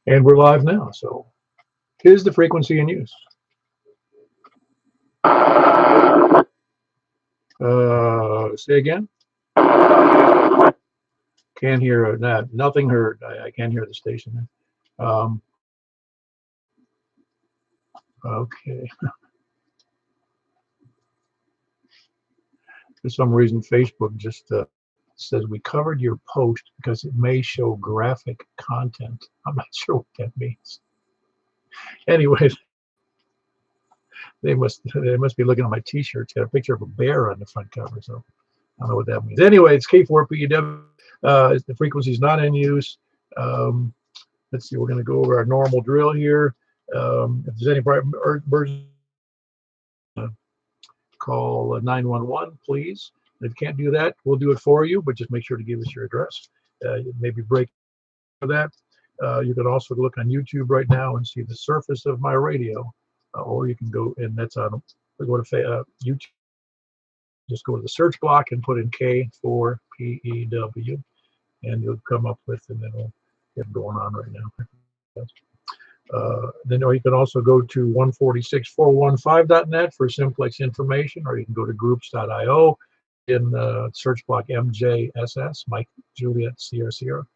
And we're live now, so here's the frequency in use. Say again? Can't hear that. Nothing heard. I can't hear the station. Okay. For some reason, Facebook just says we covered your post because it may show graphic content. I'm not sure what that means. Anyways, they must be looking at my T-shirt. It's got a picture of a bear on the front cover, so I don't know what that means. Anyway, it's K4PEW. The frequency is not in use. Let's see. We're going to go over our normal drill here. If there's any emergency, call 911, please. If you can't do that, we'll do it for you, but just make sure to give us your address. Maybe break for that. You can also look on YouTube right now and see the surface of my radio, or you can go, and that's on. Go to YouTube. Just go to the search block and put in K4PEW, and you'll come up with, and then we'll get going on right now. Then, or you can also go to 146.415.net for Simplex information, or you can go to groups.io in the search block MJSS, Mike Juliet Sierra,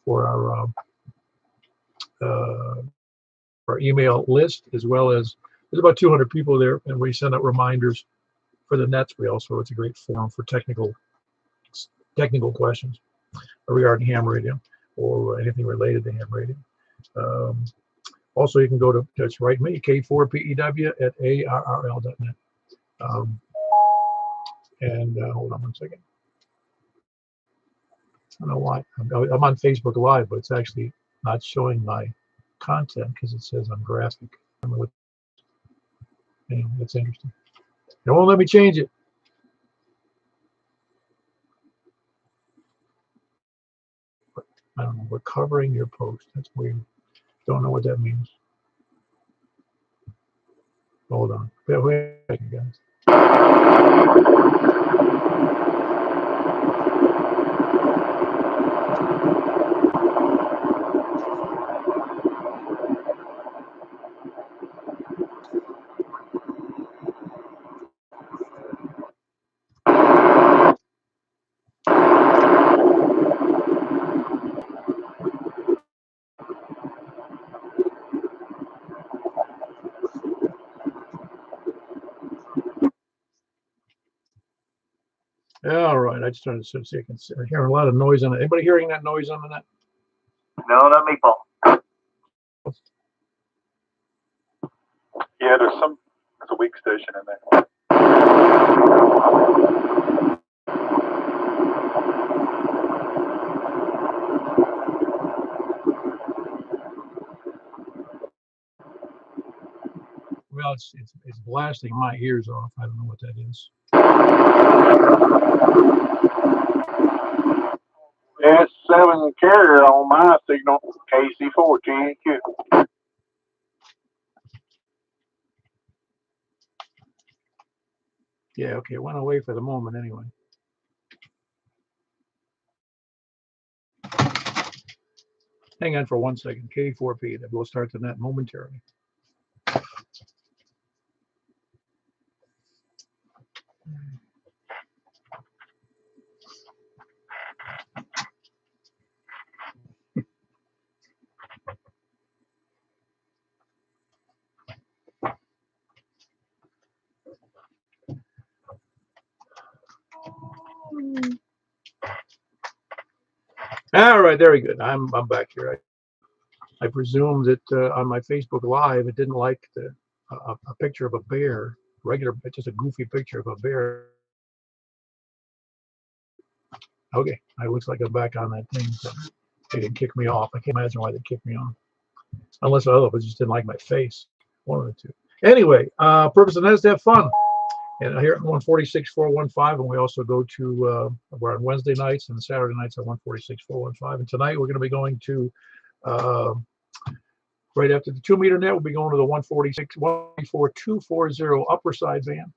for our email list, as well as there's about 200 people there, and we send out reminders for the nets. It's a great forum for technical questions regarding ham radio or anything related to ham radio. Also, you can go to, just write me, K4PEW@ARRL.net. Hold on one second. I don't know why. I'm on Facebook Live, but it's actually not showing my content because it says I'm graphic. Anyway, that's interesting. They won't let me change it. I don't know. We're covering your post. That's weird. Don't know what that means. Hold on. Wait a second, guys. All right, I just trying to see if I can see. I'm hearing a lot of noise on it. Anybody hearing that noise on the net? No, not me, Paul. Yeah, there's a weak station in there. Well, it's blasting my ears off. I don't know what that is. S7 carrier on my signal, KC4 TNQ. Yeah, okay, it went away for the moment anyway. Hang on for 1 second. K4P, we'll start the net momentarily. All right, very good. I'm back here. I presume that on my Facebook Live, it didn't like a picture of a bear, just a goofy picture of a bear. Okay, it looks like I'm back on that thing. So they didn't kick me off. I can't imagine why they kicked me off, unless it just didn't like my face. One of the two. Anyway, purpose of that is to have fun. And here at 146.415, and we also go to, we're on Wednesday nights and Saturday nights at 146.415. And tonight we're going to be going to, right after the 2 meter net, we'll be going to the 146.14240 upper side band.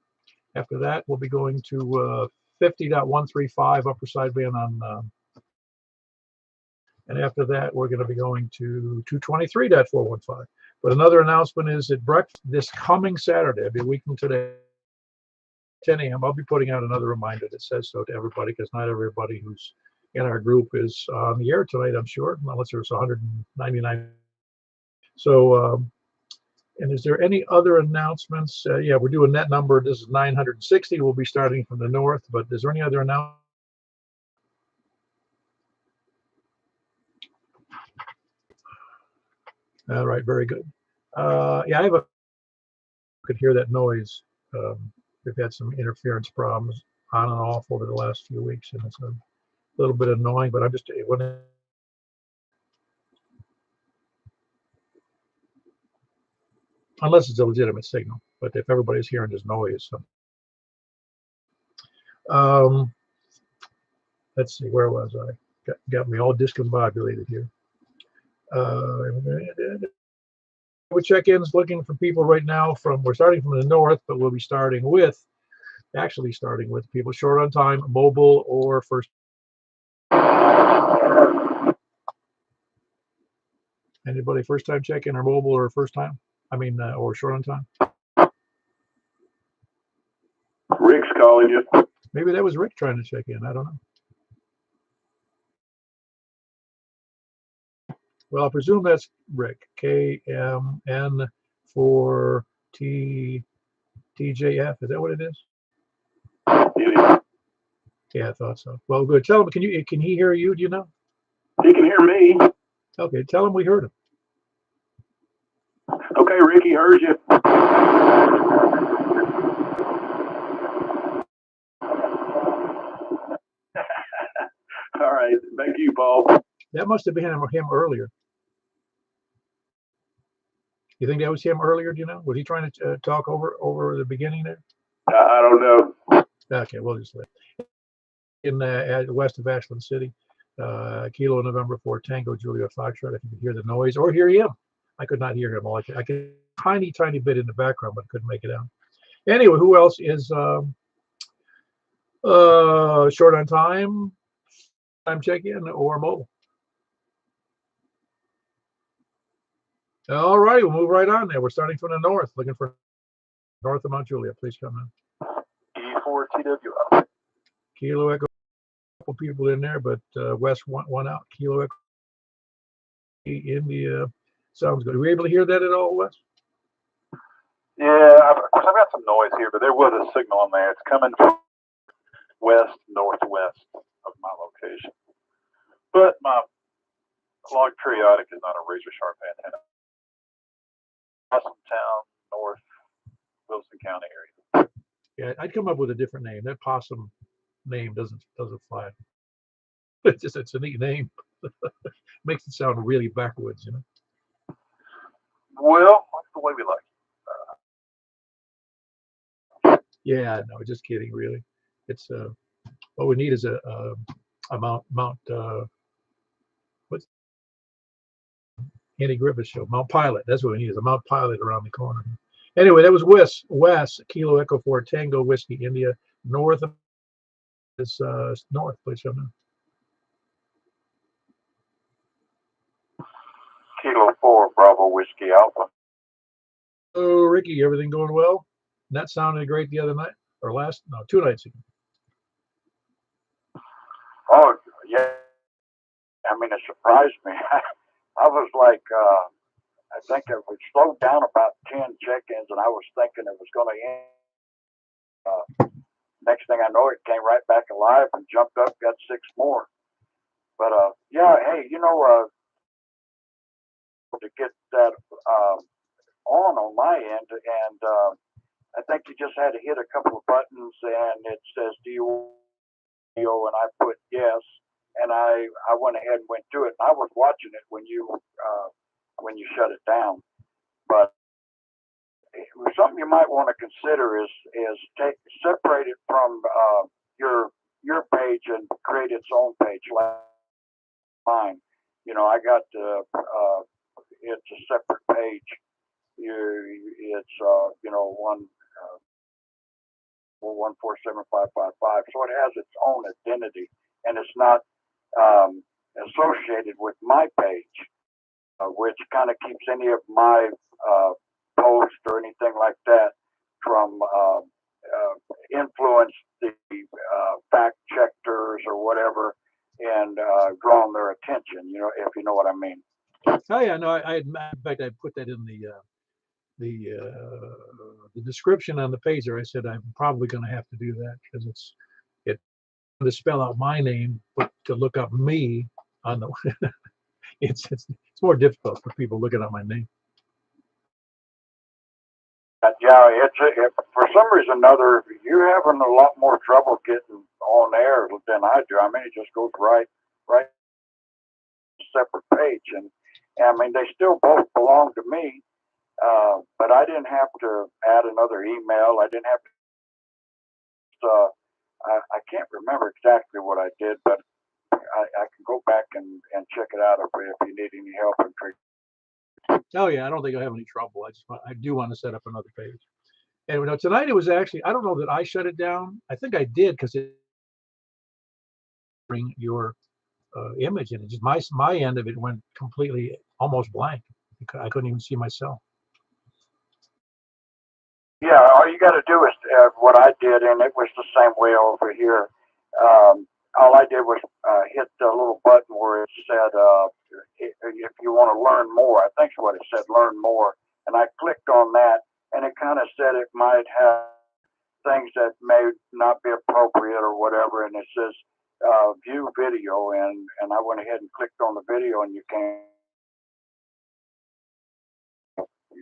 After that, we'll be going to 50.135 upper side band on And after that, we're going to be going to 223.415. But another announcement is at breakfast this coming Saturday, it'll be a week from today, 10 a.m. I'll be putting out another reminder that says so to everybody, because not everybody who's in our group is on the air tonight, I'm sure, unless there's 199. So, and is there any other announcements? Yeah, we're doing net number. This is 960. We'll be starting from the north, but is there any other announcement? All right, very good. Yeah, I could hear that noise. We've had some interference problems on and off over the last few weeks, and it's a little bit annoying, but I'm just unless it's a legitimate signal. But if everybody's hearing this noise, let's see, where was I? Got me all discombobulated here. We check-ins looking for people right now we're starting from the north, but we'll be starting with people short on time, mobile, or first. Anybody first time check-in or mobile or first time? I mean, or short on time? Rick's calling you. Maybe that was Rick trying to check in. I don't know. Well, I presume that's Rick. KMN for TJF. Is that what it is? Yeah, I thought so. Well, good. Tell him. Can he hear you? Do you know? He can hear me. Okay. Tell him we heard him. Okay, Ricky, heard you. All right. Thank you, Paul. That must have been him earlier. You think that was him earlier? Do you know? Was he trying to talk over the beginning there? I don't know. Okay, we'll just let. In west of Ashland City, Kilo November 4 Tango Juliet Foxtrot. If you could hear the noise or hear him, I could not hear him. I could tiny bit in the background, but couldn't make it out. Anyway, who else is short on time check-in or mobile? All right, we'll move right on there. We're starting from the north, looking for north of Mount Juliet. Please come in. E4TW. Kilo Echo. A couple people in there, but West one out. Kilo Echo. India. Sounds good. Are we able to hear that at all, Wes? Yeah, of course I've got some noise here, but there was a signal on there. It's coming from west, northwest of my location. But my log periodic is not a razor sharp antenna. Awesome Town, North Wilson County area. Yeah, I'd come up with a different name. That possum name doesn't fly. It's a neat name. Makes it sound really backwoods, you know. Well, that's the way we like it. Yeah, no, just kidding. Really, it's what we need is a Mount what's Andy Griffith show, Mount Pilot. That's what we need is a Mount Pilot around the corner. Anyway, that was West Kilo Echo 4 Tango Whiskey India. North is north. Please come in. Kilo 4 Bravo Whiskey Alpha. Oh, Ricky, everything going well? That sounded great the other night, or 2 nights ago. Oh, yeah. I mean, it surprised me. I was like, I think it would slow down about 10 check-ins, and I was thinking it was going to end. Next thing I know, it came right back alive and jumped up, got 6 more. But, yeah, hey, to get that on my end, and I think you just had to hit a couple of buttons, and it says, do you, and I put yes, and I went ahead and went to it. And I was watching it when you shut it down. But something you might want to consider is separate it from your page and create its own page like mine. I got it's a separate page. It's 1475555. So it has its own identity, and it's not associated with my page, which kind of keeps any of my posts or anything like that from influence the fact checkers or whatever, and drawing their attention. You know, if you know what I mean. Oh yeah, no, in fact, I put that in the description on the page there. I said I'm probably going to have to do that because it to spell out my name, but to look up me on the it's more difficult for people looking up my name. Yeah, for some reason or another, you're having a lot more trouble getting on air than I do. I mean, it just goes right separate page, and I mean they still both belong to me, but I didn't have to add another email. I didn't have to. I can't remember exactly what I did, but I can go back and check it out if you need any help and trick. Oh yeah, I don't think I have any trouble. I do want to set up another page. And tonight it was actually, I don't know that I shut it down. I think I did because it bring your image in it. Just my end of it went completely almost blank. I couldn't even see myself. Yeah, all you got to do is what I did, and it was the same way over here. All I did was hit the little button where it said, if you want to learn more, I think what it said, learn more. And I clicked on that, and it kind of said it might have things that may not be appropriate or whatever. And it says, view video. And I went ahead and clicked on the video, and you can,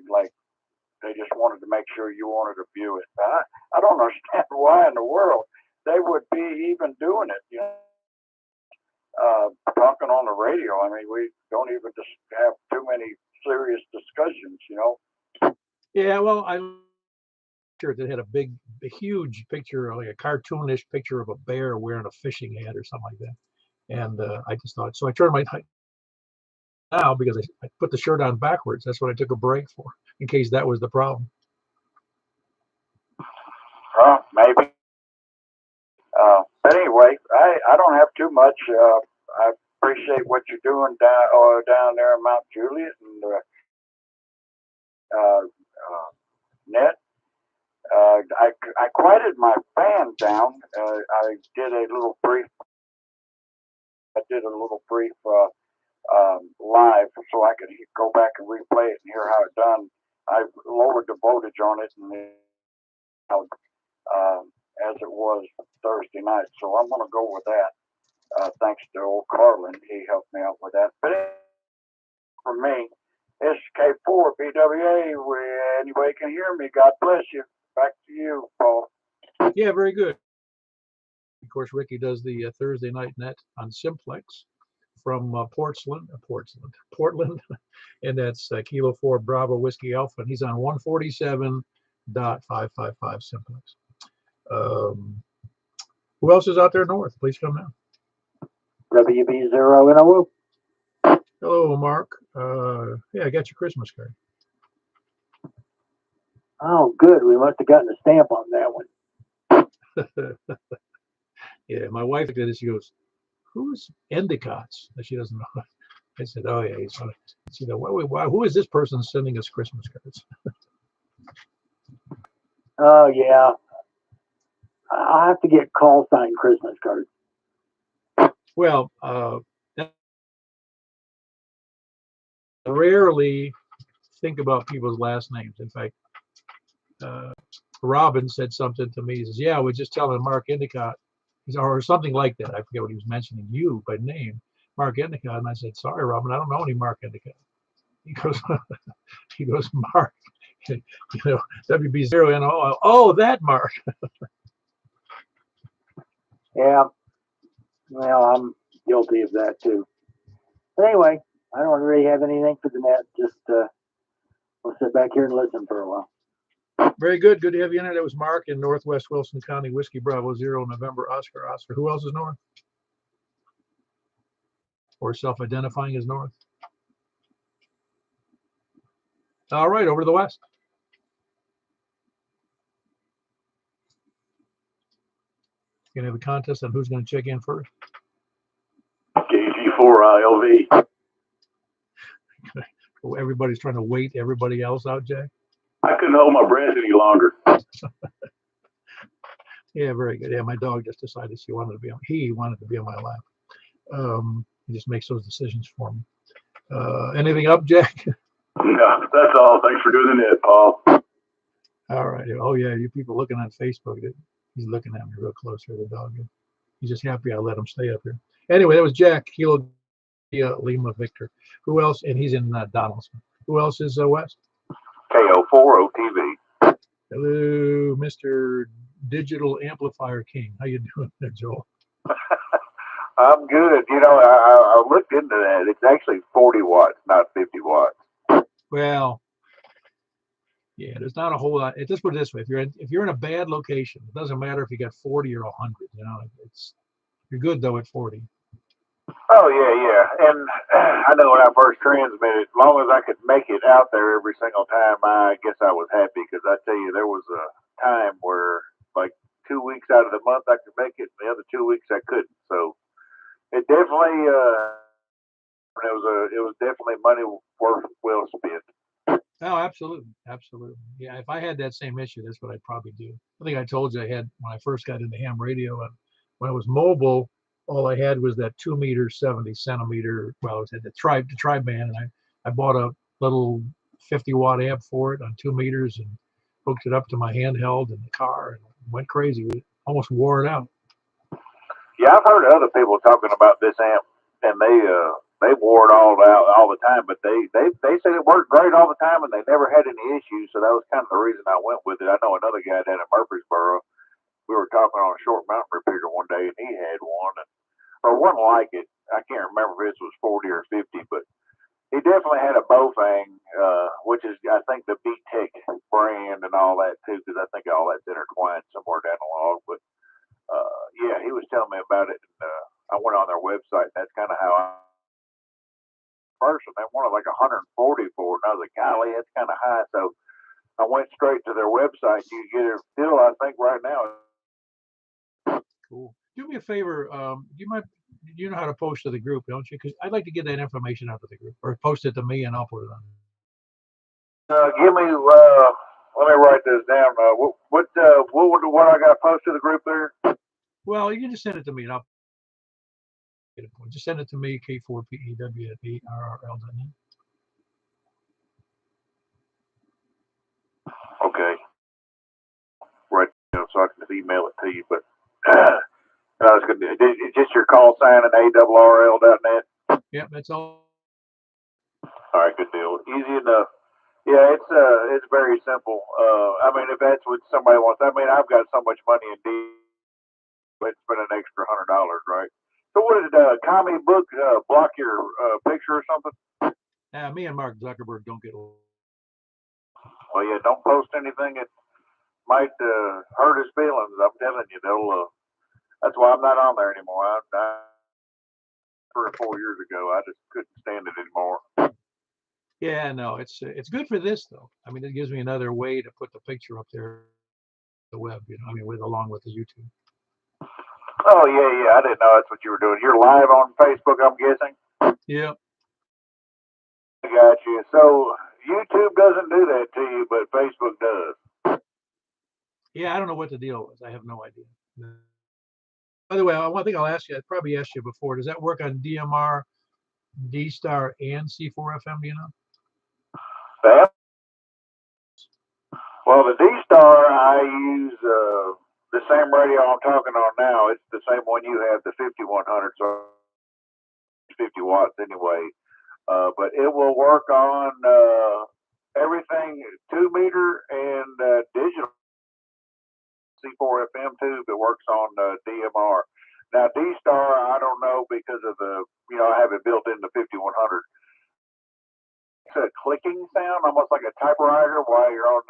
like, they just wanted to make sure you wanted to view it. I don't understand why in the world they would be even doing it, you know. Talking on the radio. I mean, we don't even just have too many serious discussions, you know. Yeah, well, I'm sure that had a huge picture, like a cartoonish picture of a bear wearing a fishing hat or something like that. And I just thought, so I turned my now because I put the shirt on backwards. That's what I took a break for, in case that was the problem. Maybe. But anyway, I don't have too much. I appreciate what you're doing down there in Mount Juliet and Net. I quieted my fan down. I did a little brief live so I could go back and replay it and hear how it done. I lowered the voltage on it and as it was Thursday night. So I'm going to go with that. Thanks to old Carlin. He helped me out with that. But for me, it's K4BWA. Anybody can hear me. God bless you. Back to you, Paul. Yeah, very good. Of course, Ricky does the Thursday night net on Simplex from Portland, and that's Kilo 4 Bravo Whiskey Alpha, and he's on 147.555 Simplex. Who else is out there north? Please come down. WB0 NO. Hello, Mark. Yeah, I got your Christmas card. Oh, good. We must have gotten a stamp on that one. Yeah, my wife looked at it. She goes, "Who's Endicott's?" She doesn't know. I said, "Oh yeah, he's funny." She said, "Why? Who is this person sending us Christmas cards?" Oh yeah, I have to get call sign Christmas cards. Well, rarely think about people's last names. In fact, Robin said something to me. He says, "Yeah, I was just telling Mark Endicott," or something like that. I forget what he was mentioning, you by name, Mark Endicott. And I said, "Sorry, Robin, I don't know any Mark Endicott." He goes, "Mark, you know, WB0 NO. Oh, that Mark." Yeah, well, I'm guilty of that too. But anyway, I don't really have anything for the net. Just we'll sit back here and listen for a while. Very good. Good to have you in there. That was Mark in Northwest Wilson County, Whiskey Bravo 0 November Oscar. Who else is north? Or self-identifying as north? All right, over to the west. Going to have a contest on who's going to check in first. KZ K04LV. Everybody's trying to wait everybody else out, Jack. I couldn't hold my breath any longer. Yeah, very good. Yeah, my dog just decided he wanted to be on my lap. He just makes those decisions for me. Anything up, Jack? No, that's all. Thanks for doing it, Paul. All right. Oh yeah, you people looking on Facebook. He's looking at me real close here, the dog. He's just happy I let him stay up here. Anyway, that was Jack, Kilo Lima Victor. Who else? And he's in Donaldson. Who else is West? K04OTV. Hello, Mr. Digital Amplifier King. How you doing there, Joel? I'm good. You know, I looked into that. It's actually 40 watts, not 50 watts. Well, yeah, there's not a whole lot. Just put it this way: if you're in a bad location, it doesn't matter if you got 40 or 100. You know, you're good though at 40. Oh yeah. And I know when I first transmitted, as long as I could make it out there every single time, I guess I was happy, because I tell you, there was a time where like 2 weeks out of the month I could make it, and the other 2 weeks I couldn't. So it definitely it was definitely money worth well spent. Oh, absolutely. Yeah, if I had that same issue, that's what I'd probably do. I think I told you I had when I first got into ham radio, and when I was mobile, all I had was that 2 meter 70 centimeter. Well, it had the tri band, and I bought a little 50 watt amp for it on 2 meters and hooked it up to my handheld in the car and went crazy with it. Almost wore it out. Yeah, I've heard other people talking about this amp, and they wore it all out all the time, but they said it worked great all the time, and they never had any issues. So that was kind of the reason I went with it. I know another guy down in Murfreesboro. We were talking on a short mountain repeater one day, and he had one, or one like it. I can't remember if this was 40 or 50, but he definitely had a Bofang, which is, I think, the B-Tech brand and all that too, because I think all that's intertwined somewhere down the log. But yeah, he was telling me about it, and I went on their website. And that's kind of how I first, and they wanted like 140 for it, and I was like, golly, that's kind of high. So I went straight to their website. You get it still, I think, right now. Cool. Do me a favor. You know how to post to the group, don't you? Because I'd like to get that information out to the group, or post it to me, and I'll put it on. Give me. Let me write this down. What I got to post to the group there? Well, you can just send it to me, and I'll get it. Just send it to me, K4PEW@ARRL.net. Okay. Right. So I can just email it to you, but. I was gonna do. It's just your call sign at ARRL.net. Yep, that's all. All right, good deal. Easy enough. Yeah, it's very simple. I mean, if that's what somebody wants, I mean, I've got so much money in D, but spend an extra $100, right? So what did Commie Book block your picture or something? Me and Mark Zuckerberg don't get along. Well, yeah, don't post anything that might hurt his feelings. I'm telling you, they'll. That's why I'm not on there anymore. I 3 or 4 years ago, I just couldn't stand it anymore. Yeah, no, it's good for this though. I mean, it gives me another way to put the picture up there, the web. You know, I mean, along with the YouTube. Oh yeah. I didn't know that's what you were doing. You're live on Facebook, I'm guessing. Yep. I got you. So YouTube doesn't do that to you, but Facebook does. Yeah, I don't know what the deal was. I have no idea. By the way, one thing I'll ask you, I probably asked you before, does that work on DMR, D-Star, and C4FM, do you know? That? Well, the D-Star, I use the same radio I'm talking on now. It's the same one you have, the 5100, so 50 watts anyway. But it will work on everything 2 meter and digital. C4FM tube that works on DMR. Now D-Star, I don't know because of the, I have it built into 5100. It's a clicking sound, almost like a typewriter while you're on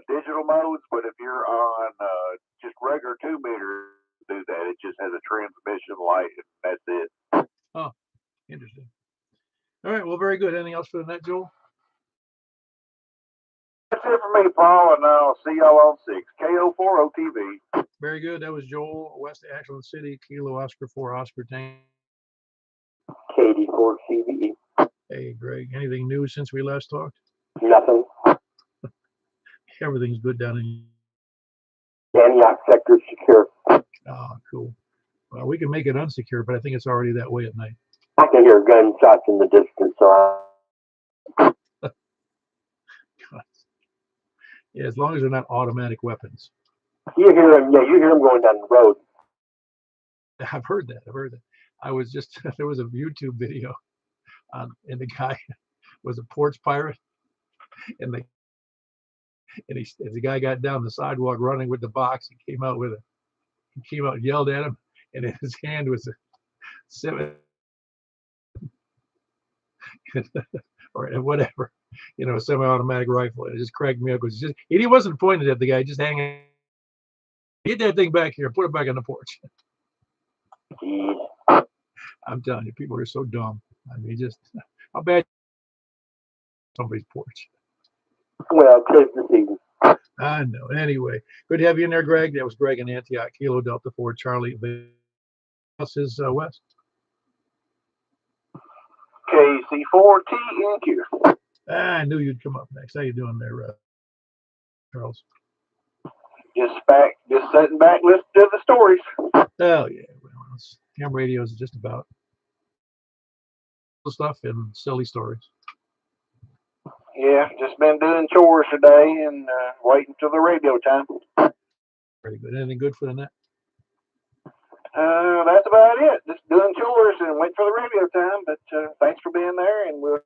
digital modes. But if you're on just regular 2 meter, do that. It just has a transmission light, and that's it. Oh, interesting. All right, well, very good. Anything else for the net, Joel? That's it for me, Paul, and I'll see y'all on 6. K04OTV. Very good. That was Joel, West Ashland City, Kilo Oscar 4 Oscar Tank. Katie for CVE. Hey, Greg. Anything new since we last talked? Nothing. Everything's good down in. Antioch sector secure. Oh, cool. Well, we can make it unsecure, but I think it's already that way at night. I can hear gunshots in the distance, so Yeah, as long as they're not automatic weapons. you hear them. Yeah, you hear them going down the road. I've heard that. I was just, there was a YouTube video and the guy was a porch pirate, and the guy got down the sidewalk running with the box. He came out and yelled at him, and in his hand was a 7 or whatever, a semi-automatic rifle. And it just cracked me up because he wasn't pointed at the guy, just hanging. Get that thing back here, put it back on the porch. Jeez. I'm telling you, people are so dumb. I mean, just how bad somebody's porch. Well, 'tis the season. I know. Anyway, good to have you in there, Greg. That was Greg in Antioch, Kilo Delta 4 Charlie. Else is West. KC4TNQ. I knew you'd come up next. How you doing there, Charles? Just sitting back, listening to the stories. Oh yeah. Well, ham radio is just about stuff and silly stories. Yeah, just been doing chores today and waiting till the radio time. Pretty good. Anything good for the net? That's about it. Just doing chores and waiting for the radio time. But thanks for being there, and we'll.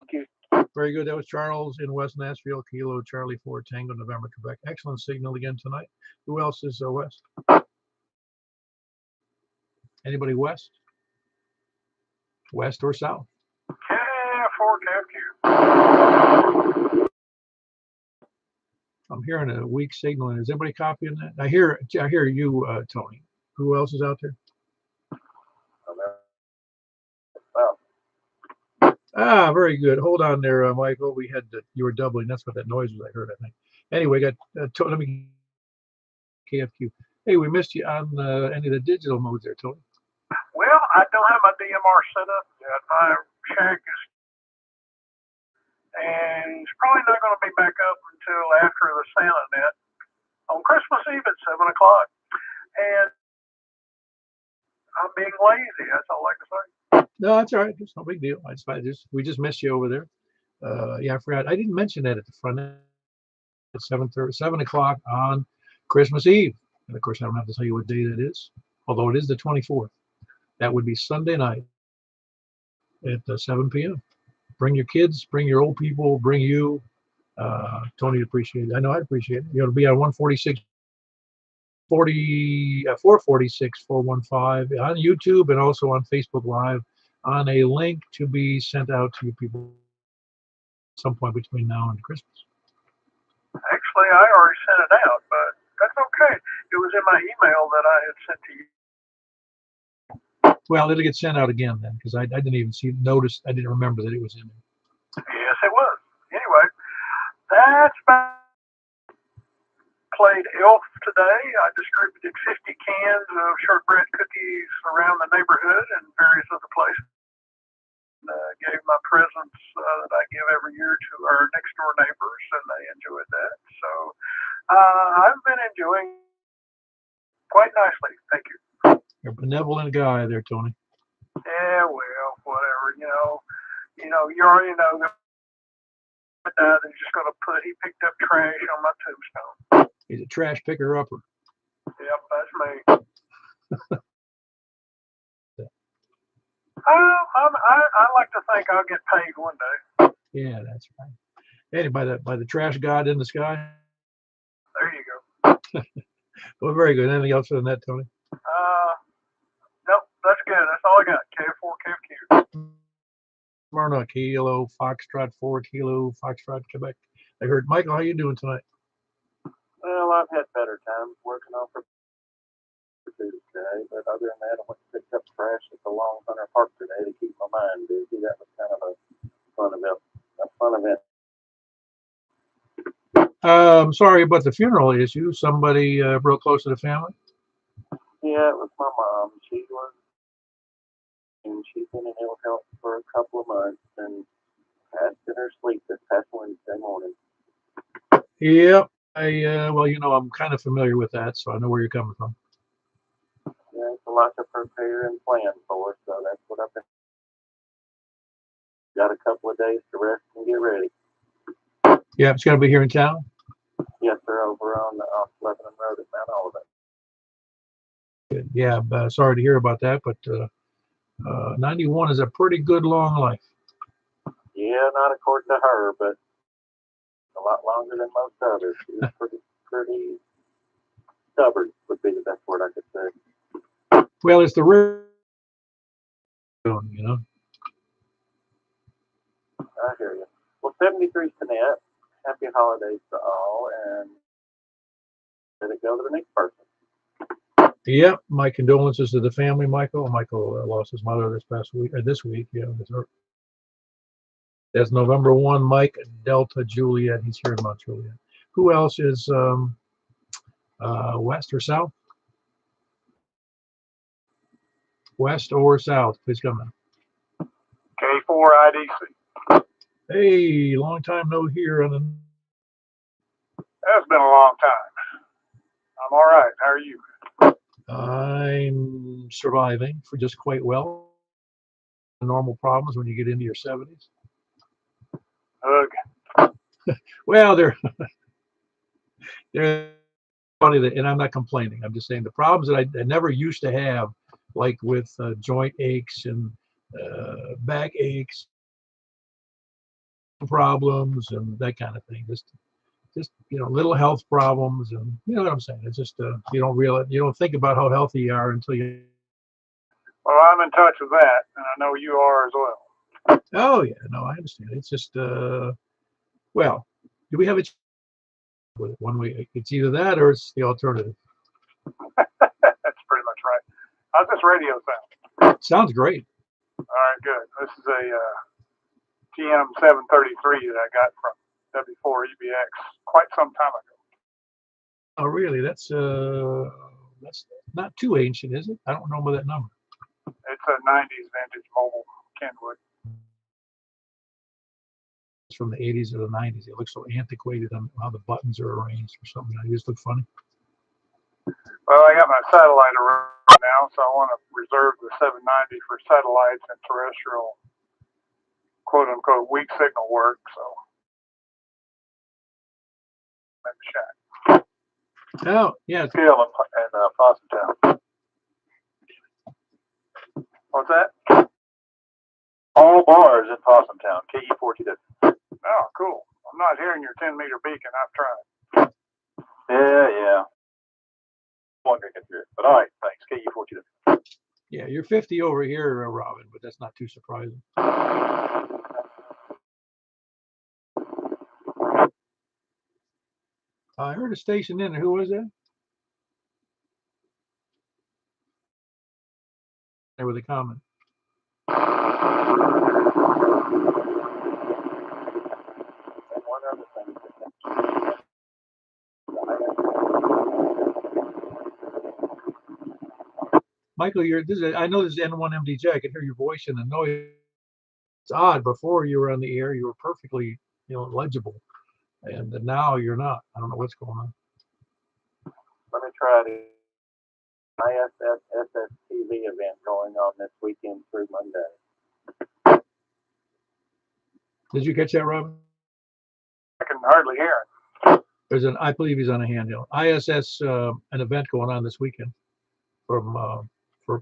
Thank you. Very good. That was Charles in West Nashville, Kilo Charlie 4 Tango November Quebec. Excellent signal again tonight. Who else is West? Anybody west? West or south? K4KQ. I'm hearing a weak signal. Is anybody copying that? I hear you, Tony. Who else is out there? Ah, very good. Hold on there, Michael. You were doubling. That's what that noise was. I heard. I think. Anyway, let me KFQ. Hey, we missed you on any of the digital modes there, Tony. Well, I don't have my DMR set up yet. My shack is, and it's probably not going to be back up until after the Santa Net on Christmas Eve at 7 o'clock. And I'm being lazy. That's all I can say. No, that's all right. It's no big deal. We just missed you over there. Yeah, I forgot. I didn't mention that at the front end. At 7 o'clock on Christmas Eve. And of course, I don't have to tell you what day that is, although it is the 24th. That would be Sunday night at 7 p.m. Bring your kids, bring your old people, bring you. Tony would appreciate it. I know I'd appreciate it. It'll be on 446 415 on YouTube and also on Facebook Live on a link to be sent out to you people at some point between now and Christmas. Actually, I already sent it out, but that's okay. It was in my email that I had sent to you. Well, it'll get sent out again then, because I didn't even notice. I didn't remember that it was in there. Yes, it was. Anyway, that's about played Elf today. I distributed 50 cans of shortbread cookies around the neighborhood and various other places. Gave my presents that I give every year to our next door neighbors, and they enjoyed that. So I've been enjoying quite nicely. Thank you. You're a benevolent guy there, Tony. Yeah, well, whatever. You already know that they're just going to he picked up trash on my tombstone. He's a trash picker upper. Yep, that's me. I like to think I'll get paid one day. Yeah, that's right. Hey, by the trash god in the sky. There you go. Well, very good. Anything else for the net, Tony? Nope, that's good. That's all I got. K4KQ. Smyrna, Kilo, Foxtrot 4 Kilo, Foxtrot, Quebec. I heard. Michael, how you doing tonight? Well, I've had better times working on for today, but other than that, I went to pick up trash at the Long Hunter Park today to keep my mind busy. That was kind of a fun event. Sorry about the funeral issue. Somebody real close to the family? Yeah, it was my mom. She was and she's been in ill health for a couple of months and had in her sleep this past Wednesday morning. Yep. Well, I'm kind of familiar with that, so I know where you're coming from. Yeah, it's a lot to prepare and plan for, so that's what I've been. Got a couple of days to rest and get ready. Yeah, it's going to be here in town. Yes, sir, over on Lebanon Road at Mount Olivet. Good. Yeah, sorry to hear about that, but 91 is a pretty good long life. Yeah, not according to her, but a lot longer than most others. She was pretty stubborn, would be the best word I could say. Well, it's the real, I hear you. Well, 73's to net. Happy holidays to all, and let it go to the next person. Yep. My condolences to the family, Michael. Michael lost his mother this week. Yeah, that's November 1. Mike Delta Juliet. He's here in Mount Juliet. Who else is west or south? West or south? Please come in. K4IDC. Hey, long time no hear on the. That's been a long time. I'm all right. How are you? I'm surviving for just quite well. Normal problems when you get into your 70s. Ugh. Well, they're funny, and I'm not complaining. I'm just saying the problems that I never used to have, like with joint aches and back aches, problems, and that kind of thing. Just little health problems, and you know what I'm saying. It's just you don't think about how healthy you are until you. Well, I'm in touch with that, and I know you are as well. Oh yeah, no, I understand. It's just well, do we have a with it one way? It's either that or it's the alternative. That's pretty much right. How's this radio sound? Sounds great. All right, good. This is a TM733 that I got from W4EBX quite some time ago. Oh really? That's not too ancient, is it? I don't remember that number. It's a 90s vintage mobile Kenwood. It's from the 80s or the 90s. It looks so antiquated on how the buttons are arranged or something. They just look funny. Well, I got my satellite around now, so I want to reserve the 790 for satellites and terrestrial, quote-unquote, weak signal work, so maybe shot. Oh, yeah. Still in Possum Town. What's that? All bars in Possum Town, KE4TW. Oh, cool. I'm not hearing your 10-meter beacon. I've tried. Yeah. Wondering if you're, but all right, thanks. KE4TW. Yeah, you're 50 over here, Robin, but that's not too surprising. I heard a station in there. Who was that? There with a comment. And one other thing. Michael, I know this is N1MDJ. I can hear your voice and the noise. It's odd. Before you were on the air, you were perfectly, legible, and now you're not. I don't know what's going on. Let me try the ISS SSTV event going on this weekend through Monday. Did you catch that, Robin? I can hardly hear it. I believe he's on a handheld. ISS, an event going on this weekend from for.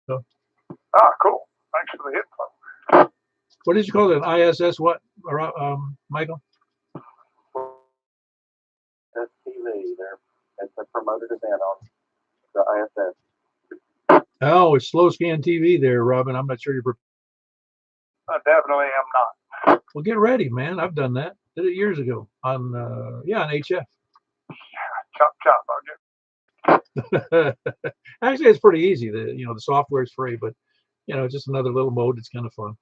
Ah, cool. Thanks for the info. What did you call it? An ISS what, Michael? STV, it's a promoted event on the ISS. Oh, it's slow scan TV there, Robin. I'm not sure you're. I definitely am not. Well, get ready, man. I've done that. Did it years ago on HF. Chop, chop. I'll get. Actually, it's pretty easy. The software is free, but it's just another little mode. It's kind of fun.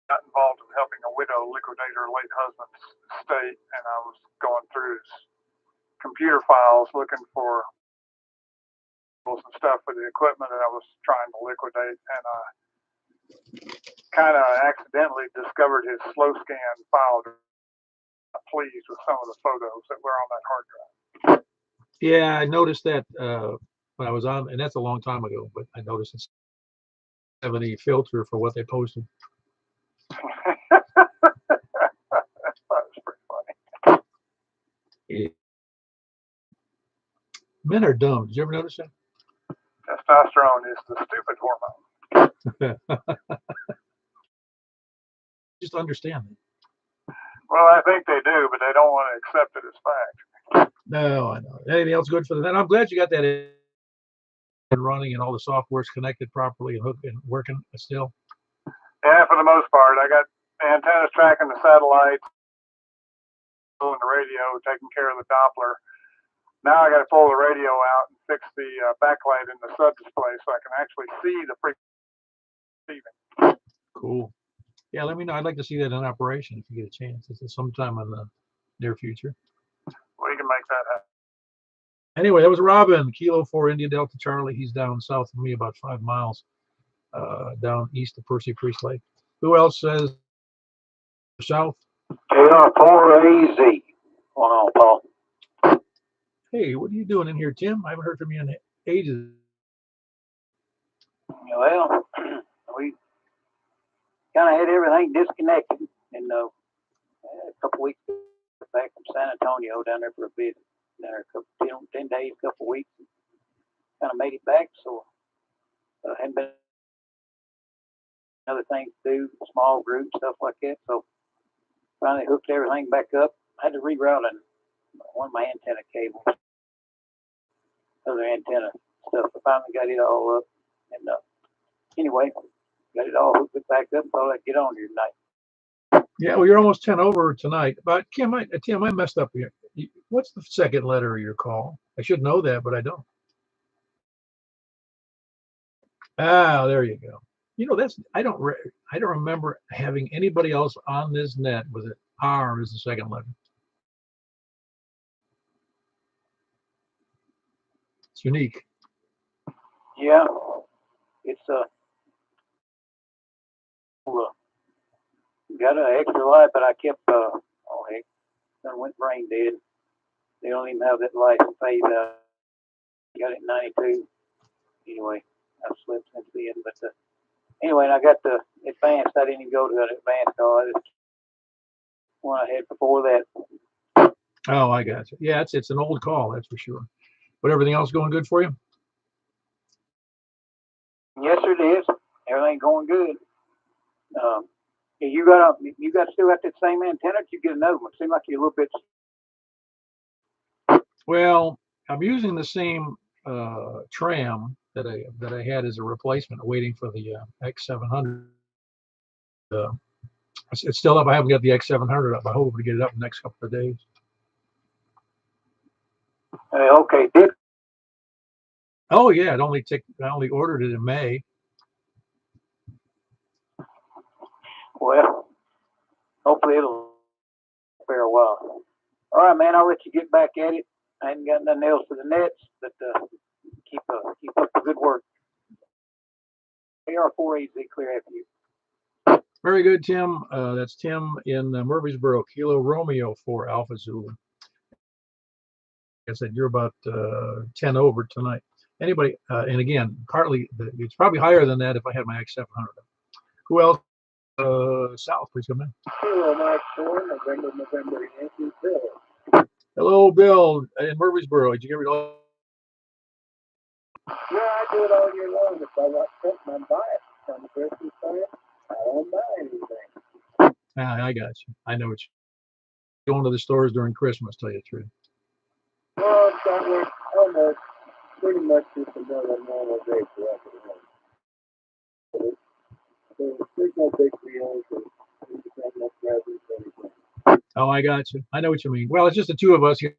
Got involved in helping a widow liquidate her late husband's estate, and I was going through his computer files looking for some stuff with the equipment that I was trying to liquidate, and kind of accidentally discovered his slow scan file. I'm pleased with some of the photos that were on that hard drive. Yeah, I noticed that when I was on, and that's a long time ago, but I noticed it's have any filter for what they posted. That was pretty funny. Yeah. Men are dumb. Did you ever notice that? Testosterone is the stupid hormone. Just understand it. Well, I think they do, but they don't want to accept it as fact. No, I know. Anything else good for that? I'm glad you got that in running and all the software's connected properly and hooked and working still. Yeah, for the most part. I got antennas tracking the satellites and the radio, taking care of the Doppler. Now I got to pull the radio out and fix the backlight in the sub-display so I can actually see the frequency. Cool. Yeah, let me know. I'd like to see that in operation if you get a chance. It's sometime in the near future. We can make that happen. Anyway, that was Robin, Kilo 4 India Delta Charlie. He's down south of me about 5 miles down east of Percy Priest Lake. Who else says south? KR4AZ. Hold on, Paul. Hey, what are you doing in here, Tim? I haven't heard from you in ages. Well, we kind of had everything disconnected, and a couple weeks back from San Antonio down there for a bit, down there a couple, 10 days, couple weeks, kind of made it back. So hadn't been other things to do, small groups, stuff like that. So finally hooked everything back up. I had to reroute one of my antenna cables, other antenna stuff. I finally got it all up, and anyway, got it all hooked back up. Thought I'd get on here tonight. Yeah, well, you're almost 10 over tonight. But Tim, I messed up here. What's the second letter of your call? I should know that, but I don't. Ah, there you go. You know, I don't remember having anybody else on this net with it R as the second letter. It's unique. Yeah, it's got an extra light, but I kept oh heck, done went brain dead. They don't even have that light to fade out. Got it 92. Anyway, I've slept since then, but anyway, and I got the advanced. I didn't even go to that advanced call. I just one I had before that. Oh, I got you. Yeah, it's an old call, that's for sure. But everything else going good for you? Yes, sir, it is. Everything going good. You got still got that same antenna? You get another one. Seems like you're a little bit. Well, I'm using the same tram that I had as a replacement, waiting for the X700. It's still up. I haven't got the X700 up. I hope to get it up in the next couple of days. Okay, did. Oh yeah, I only ordered it in May. Well, hopefully it'll for a while. All right, man. I'll let you get back at it. I ain't got nothing else for the nets, but keep up the good work. AR4AZ clear after you. Very good, Tim. That's Tim in Murfreesboro, Kilo Romeo for Alpha Zulu. Like I said, you're about 10 over tonight. Anybody, and again, it's probably higher than that if I had my X700. Who else? South, please come in. Hello, Mark 4, November, Yankee, Bill. Hello, Bill in Murfreesboro. Did you get it all? Yeah, I do it all year long. If I want something, I'm buying it. On the Christmas time, I don't buy anything. I got you. I know what you're going to the stores during Christmas, tell you the truth. Well, it's almost pretty much just another normal day for us at home. There's no big deal. There's no presents or anything. Oh, I got you. I know what you mean. Well, it's just the two of us here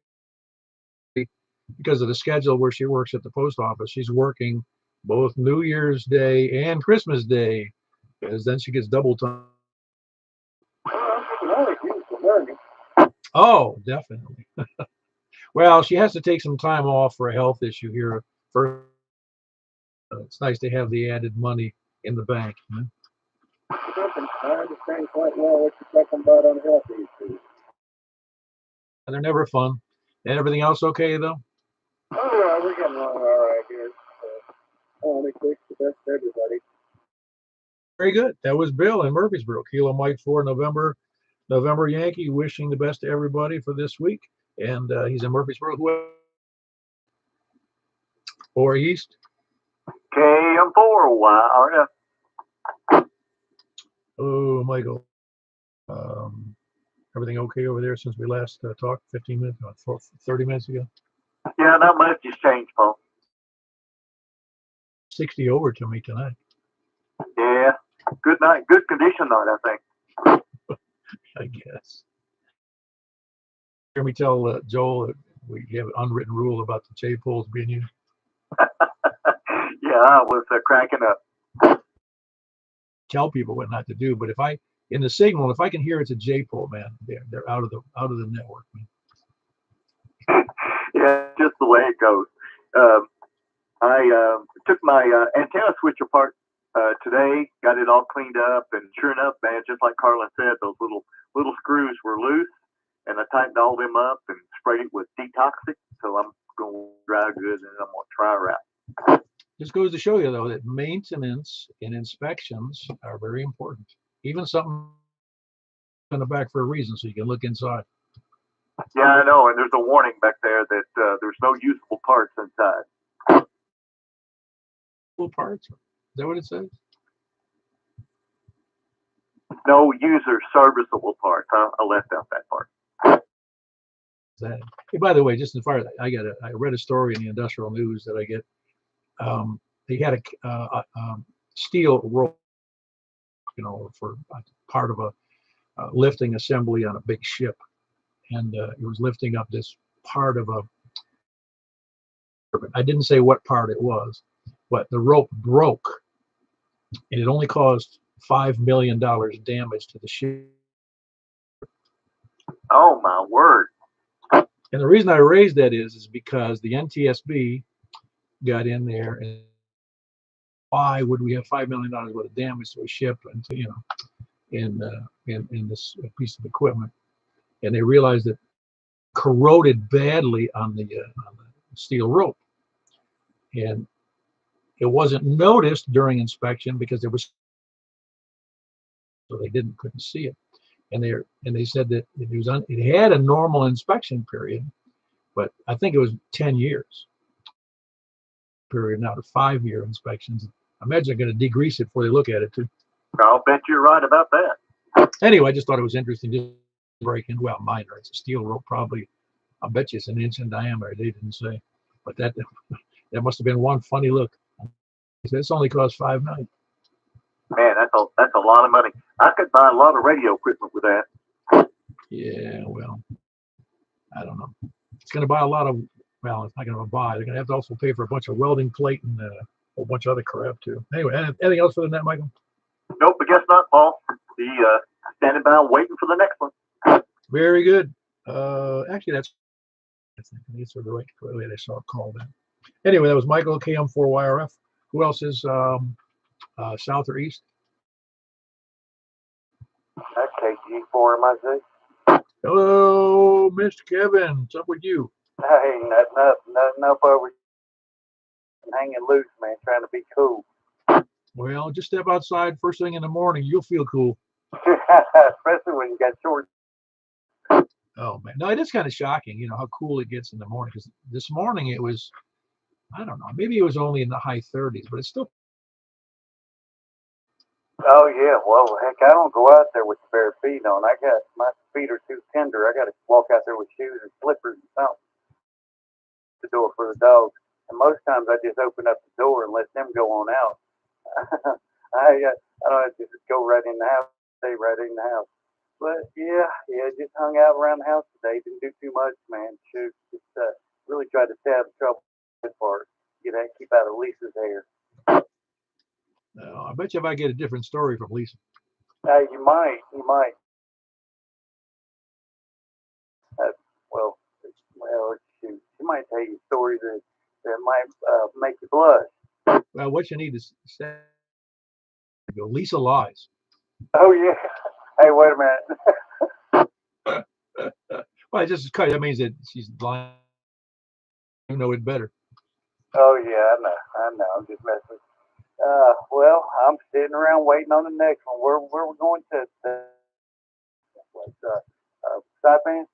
because of the schedule where she works at the post office. She's working both New Year's Day and Christmas Day, because then she gets double time. Oh, definitely. Well, she has to take some time off for a health issue here first. It's nice to have the added money in the bank. You know? I understand quite well what you're talking about on health issues. And they're never fun. And everything else okay, though? Oh, yeah, we're getting along all right here. I want to wish the best to everybody. Very good. That was Bill in Murfreesboro. Kilo Mike 4 November Yankee, wishing the best to everybody for this week. And he's in Murfreesboro. Or East. KM4YRF. Oh, Michael. Everything okay over there since we last talked 15 minutes, 30 minutes ago? Yeah, not much has changed, Paul. 60 over to me tonight. Yeah, good night, good condition night, I think. I guess. Hear me tell Joel that we have an unwritten rule about the J poles being used. Yeah, I was cracking up. Tell people what not to do, but if I in the signal, if I can hear it's a J pole, man, they're out of the network, man. Yeah, just the way it goes. I took my antenna switch apart today, got it all cleaned up, and sure enough, man, just like Carla said, those little screws were loose, and I tightened all them up and sprayed it with detoxic. So I'm going to dry good, and I'm going to try wrap. This goes to show you, though, that maintenance and inspections are very important. Even something in the back for a reason, so you can look inside. Yeah, I know, and there's a warning back there that there's no usable parts inside. Usable parts? Is that what it says? No user serviceable parts. I left out that part. That. Hey, by the way, just as far as I read a story in the Industrial News that I get. They had a steel rope, you know, for part of a lifting assembly on a big ship, and it was lifting up this part of a. I didn't say what part it was, but the rope broke, and it only caused $5 million damage to the ship. Oh my word! And the reason I raised that is because the NTSB got in there, and why would we have $5 million worth of damage to a ship and to, you know, in this piece of equipment? And they realized that corroded badly on the steel rope, and it wasn't noticed during inspection because there was, so they couldn't see it. And they said that it had a normal inspection period, but I think it was 10 years period now to 5-year inspections. I imagine they're going to degrease it before they look at it too. I'll bet you're right about that. Anyway, I just thought it was interesting to break in. Well, minor. It's a steel rope, probably. I bet you it's an inch in diameter. They didn't say, but that must have been one funny look. It's only cost $5 million. Man, that's a lot of money. I could buy a lot of radio equipment with that. Yeah, well, I don't know. It's going to buy a lot of. Well, it's not going to buy. They're going to have to also pay for a bunch of welding plate and a whole bunch of other crap too. Anyway, anything else for the net, Michael? Nope, I guess not, Paul. Standing by, waiting for the next one. Very good. Actually, I think these are the right way they saw it called in. Anyway, that was Michael, KM4YRF. Who else is south or east? That's KG4MIZ. Hello, Mr. Kevin. What's up with you? Hey, nothing up over hanging loose, man, trying to be cool. Well, just step outside first thing in the morning. You'll feel cool. Especially when you got short. Oh, man. No, it is kind of shocking, you know, how cool it gets in the morning. Because this morning it was, I don't know, maybe it was only in the high 30s, but it's still. Oh, yeah. Well, heck, I don't go out there with the bare feet on. My feet are too tender. I got to walk out there with shoes and slippers and something. The door for the dogs. And most times I just open up the door and let them go on out. I don't have to just go right in the house, stay right in the house. But yeah, just hung out around the house today. Didn't do too much, man. Shoot, just really tried to stay out of trouble for keep out of Lisa's hair. I bet you if I get a different story from Lisa. You might. Well, shoot, she might tell you stories that might make you blush. Well, what you need is say, Lisa lies. Oh yeah. Hey, wait a minute. Well, that means that she's lying. You know it better. Oh yeah, I know. I'm just messing. Well, I'm sitting around waiting on the next one. Where we going to? Side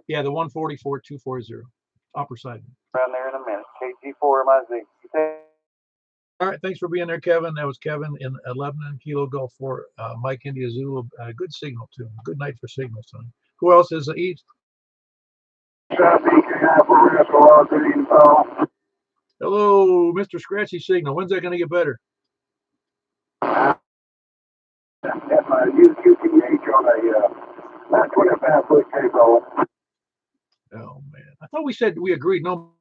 Yeah, the 144-240 upper side. around there in a minute. KG4MIZ. All right, thanks for being there, Kevin. That was Kevin in 11 Kilo Golf 4, Mike India Zulu. Good signal too. Good night for signals tonight. Who else is East? Hello, Mr. Scratchy Signal. When's that going to get better? That's my UPH on a 25-foot cable. Oh man, I thought we said we agreed. No.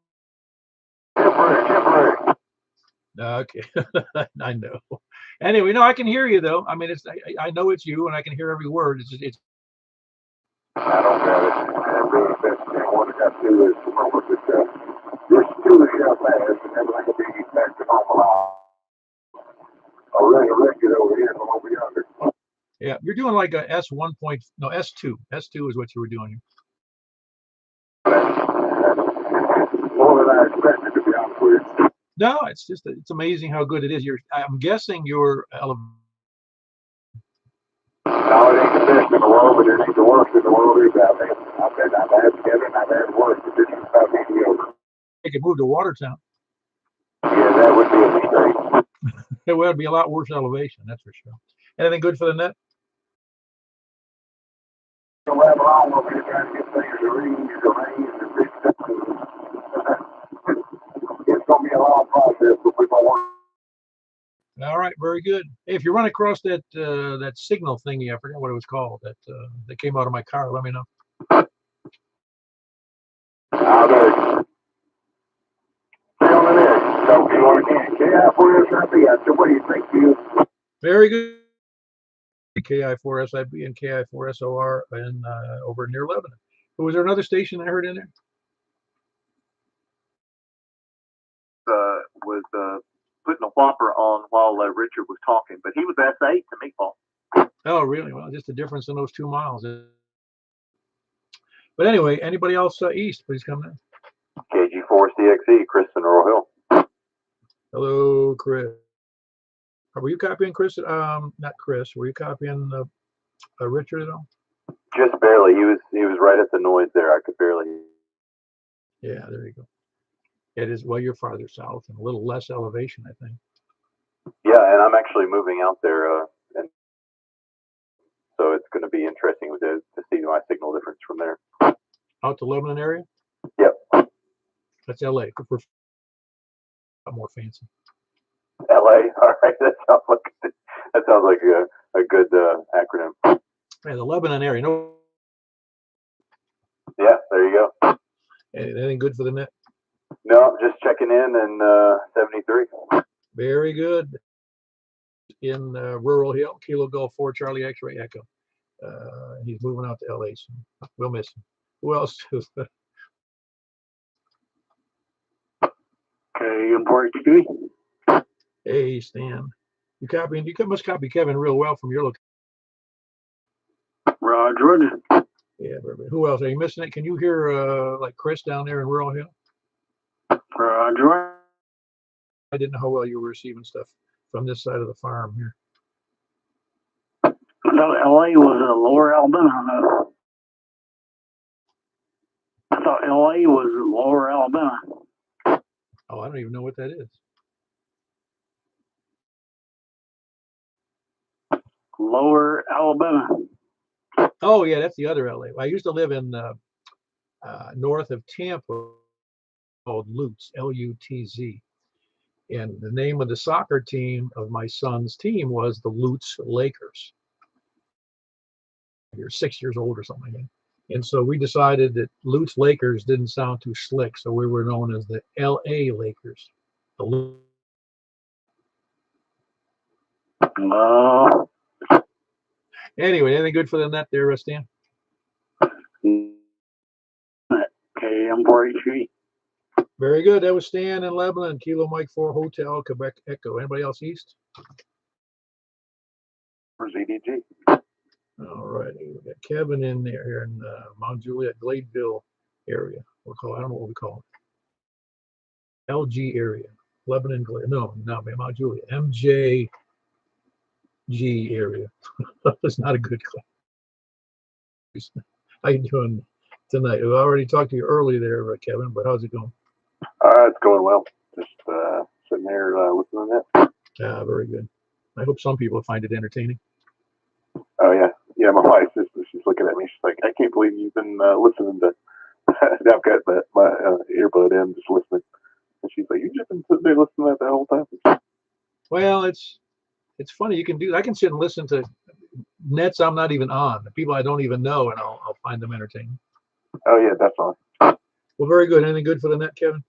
Temporary. Okay, I know. Anyway, no, I can hear you though. I mean, I know it's you, and I can hear every word. It's. I don't got it. I really best thing what I got to do is come up with this two shelf ads, and then I can be back to normal. I'll resurrect it over here from over yonder. Yeah, you're doing like a S1 point. No, S2. S2 is what you were doing here. More than I expected, to be honest with you. No, it's amazing how good it is. I'm guessing your No, it ain't the best in the world, but it ain't the worst in the world either. I've had better and I've had worse, but this is about mediocre. They could move to Watertown. Yeah, that would be a mistake. It would be a lot worse elevation, that's for sure. Anything good for the net? Don't have long over here trying to get things to arrange and fix up. It's going to be a long process, but we're going to work. All right, very good. Hey, if you run across that that signal thingy, I forgot what it was called, that came out of my car, let me know. I'll do it. Stay on the net. Talk to you again. KI4SIB. What do you think, you? Very good. KI4SIB and KI4SOR and over near Lebanon. Was there another station I heard in there? Was putting a whopper on while Richard was talking, but he was S8 to me, Paul. Oh, really? Well, just the difference in those 2 miles. But anyway, anybody else east, please come in. KG4CXE, Chris in Royal Hill. Hello, Chris. Were you copying Chris? Not Chris. Were you copying Richard at all? Just barely. He was right at the noise there. I could barely. Yeah, there you go. It is, well, you're farther south and a little less elevation, I think. Yeah, and I'm actually moving out there, and so it's going to be interesting to see my signal difference from there. Out to Lebanon area? Yep. That's LA. We're more fancy. LA. All right. That sounds like a good acronym. Yeah, the Lebanon area. No. Yeah, there you go. Anything good for the net? No, just checking in 73. Very good. In Rural Hill, Kilo Golf 4 Charlie X-Ray Echo. He's moving out to LA soon. We'll miss him. Who else? Okay, important to do. Hey, Stan. You must copy Kevin real well from your location. Roger. Yeah, who else? Are you missing it? Can you hear like Chris down there in Rural Hill? Roger. I didn't know how well you were receiving stuff from this side of the farm here. I thought LA was Lower Alabama. I thought LA was Lower Alabama. Oh, I don't even know what that is. Lower Alabama. Oh, yeah, that's the other LA. I used to live in north of Tampa called Lutz, L-U-T-Z. And the name of the soccer team of my son's team was the Lutz Lakers. You're 6 years old or something like that. And so we decided that Lutz Lakers didn't sound too slick, so we were known as the L.A. Lakers. Anyway, anything good for the net there, Stan? Okay, I'm 43. Very good. That was Stan in Lebanon, Kilo Mike 4 Hotel, Quebec Echo. Anybody else east? For ZDG. All right. We got Kevin in there here in Mount Juliet, Gladeville area. I don't know what we call it. LG area. Lebanon, no, Mount Juliet. MJG area. That's not a good class. How you doing tonight? We already talked to you early there, Kevin, but how's it going? It's going well. Just sitting there listening to that. Yeah, very good. I hope some people find it entertaining. Oh, yeah. Yeah, my wife, she's looking at me. She's like, I can't believe you've been listening to I've got my earbud in, just listening. And she's like, you've just been sitting there listening to that the whole time? Well, it's funny. I can sit and listen to nets I'm not even on, the people I don't even know, and I'll find them entertaining. Oh, yeah, that's fine. Well, very good. Anything good for the net, Kevin?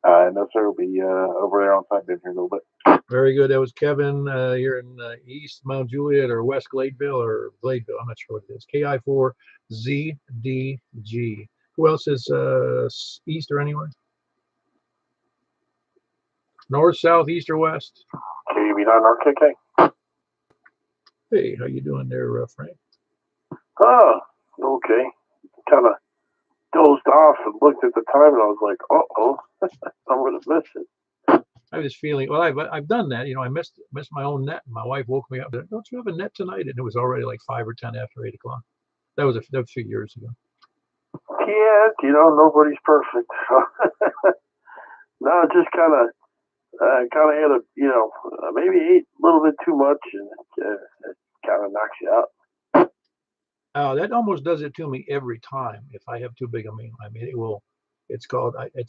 No, sir. We'll be over there on site in here in a little bit. Very good. That was Kevin here in East Mount Juliet or West Gladeville or Gladeville. I'm not sure what it is. KI4ZDG. Who else is east or anywhere? North, south, east, or west? KV9RKK. Hey, how you doing there, Frank? Oh, okay. Kind of dozed off and looked at the time, and I was like, uh-oh, I'm going to miss it. I was feeling, well, I've done that. I missed my own net. My wife woke me up. Don't you have a net tonight? And it was already like 5 or 10 after 8 o'clock. That was a few years ago. Yeah, nobody's perfect. No, just kind of had a, maybe ate a little bit too much, and it kind of knocks you out. Oh, that almost does it to me every time if I have too big a meal. I mean, it's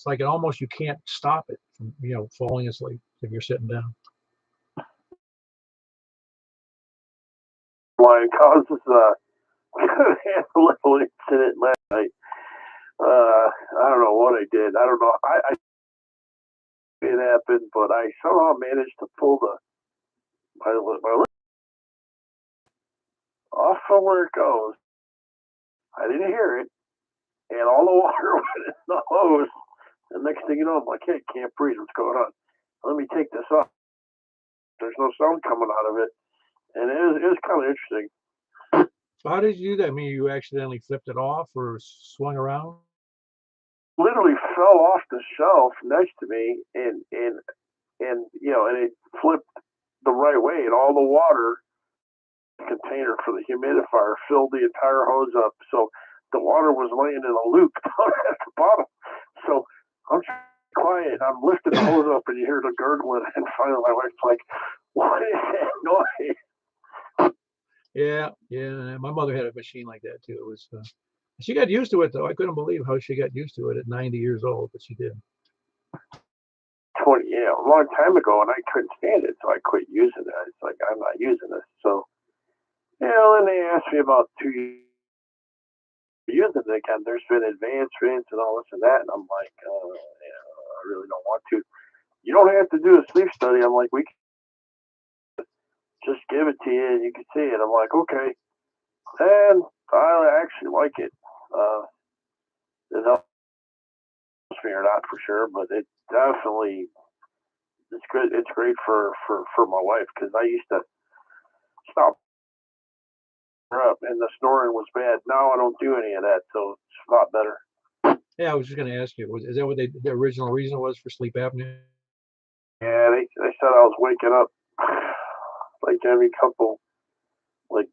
like almost you can't stop it from, falling asleep if you're sitting down. Line causes a little incident last night. I don't know what I did. I don't know. It happened, but I somehow managed to pull my lip off from where it goes. I didn't hear it, and all the water went in the hose. The next thing you know, I'm like, hey, can't breathe. What's going on? Let me take this off. There's no sound coming out of it, and it was kind of interesting. So how did you do that? I mean, you accidentally flipped it off or swung around? Literally fell off the shelf next to me, and it flipped the right way, and all the water container for the humidifier filled the entire hose up. So the water was laying in a loop down at the bottom. So I'm quiet. I'm lifting the hose up, and you hear the gurgling, and finally my wife's like, "What is that noise?" Yeah. My mother had a machine like that too. It was. She got used to it, though. I couldn't believe how she got used to it at 90 years old, but she did. 20, a long time ago, and I couldn't stand it, so I quit using it. It's like, I'm not using this. So, and they asked me about 2 years using it again. There's been advancements and all this and that, and I'm like, I really don't want to. You don't have to do a sleep study. I'm like, we can just give it to you, and you can see it. I'm like, okay. And I actually like it. It helps me or not for sure, but it definitely it's good. It's great for my wife, because I used to stop her up and the snoring was bad. Now I don't do any of that, so it's a lot better. Yeah, I was just going to ask you, is that what the original reason was for sleep apnea? Yeah, they said I was waking up like every couple, like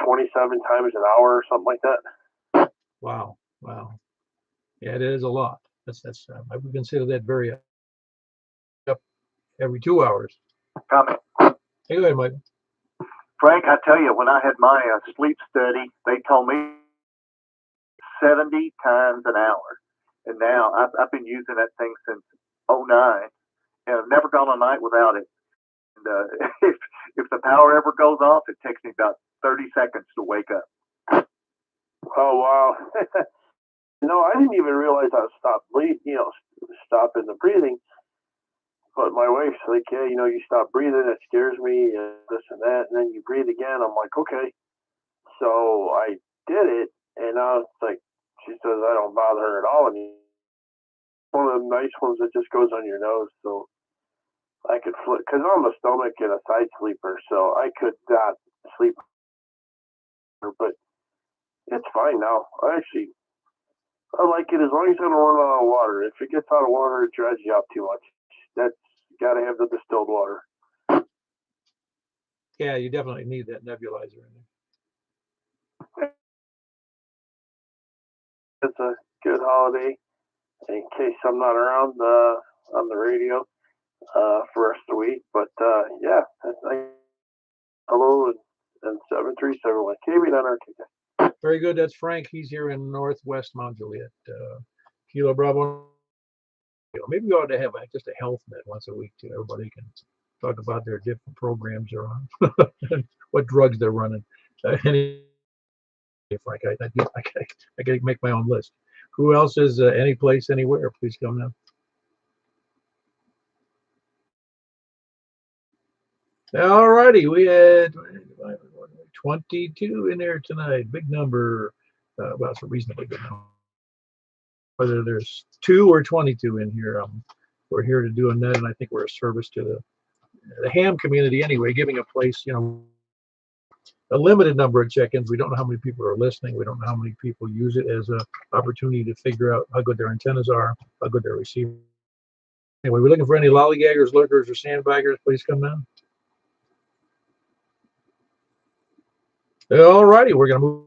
27 times an hour or something like that. Wow. Yeah, it is a lot. That's I would consider that very up every 2 hours. Comment. Hey, go ahead, Mike. Frank, I tell you, when I had my sleep study, they told me 70 times an hour. And now I've been using that thing since 2009, and I've never gone a night without it. And if the power ever goes off, it takes me about 30 seconds to wake up. Oh, wow. No, I didn't even realize I stopped stopping the breathing. But my wife's like, yeah, you stop breathing, it scares me, and this and that. And then you breathe again. I'm like, okay. So I did it, and I was like, She says I don't bother her at all. And one of the nice ones that just goes on your nose, so I could flip, because I'm a stomach and a side sleeper, so I could not sleep. But it's fine now. I like it as long as I don't run out of water. If it gets out of water, it dries you out too much. That's got to have the distilled water. Yeah, you definitely need that nebulizer in there. It's a good holiday in case I'm not around on the radio for the rest of the week. But yeah, hello and 737 KB on RTK. Very good. That's Frank. He's here in Northwest Mount Juliet. Kilo Bravo. Maybe we ought to have just a health net once a week too. Everybody can talk about their different programs they're on, what drugs they're running. Frank, I got to make my own list. Who else is any place, anywhere? Please come now. All righty, we had 22 in there tonight. Big number. Well, it's a reasonably good number. Whether there's 2 or 22 in here, we're here to do a net, and I think we're a service to the ham community anyway, giving a place, a limited number of check-ins. We don't know how many people are listening. We don't know how many people use it as an opportunity to figure out how good their antennas are, how good their receiver. Anyway, we're looking for any lollygaggers, lurkers, or sandbaggers. Please come down. All righty, we're going to move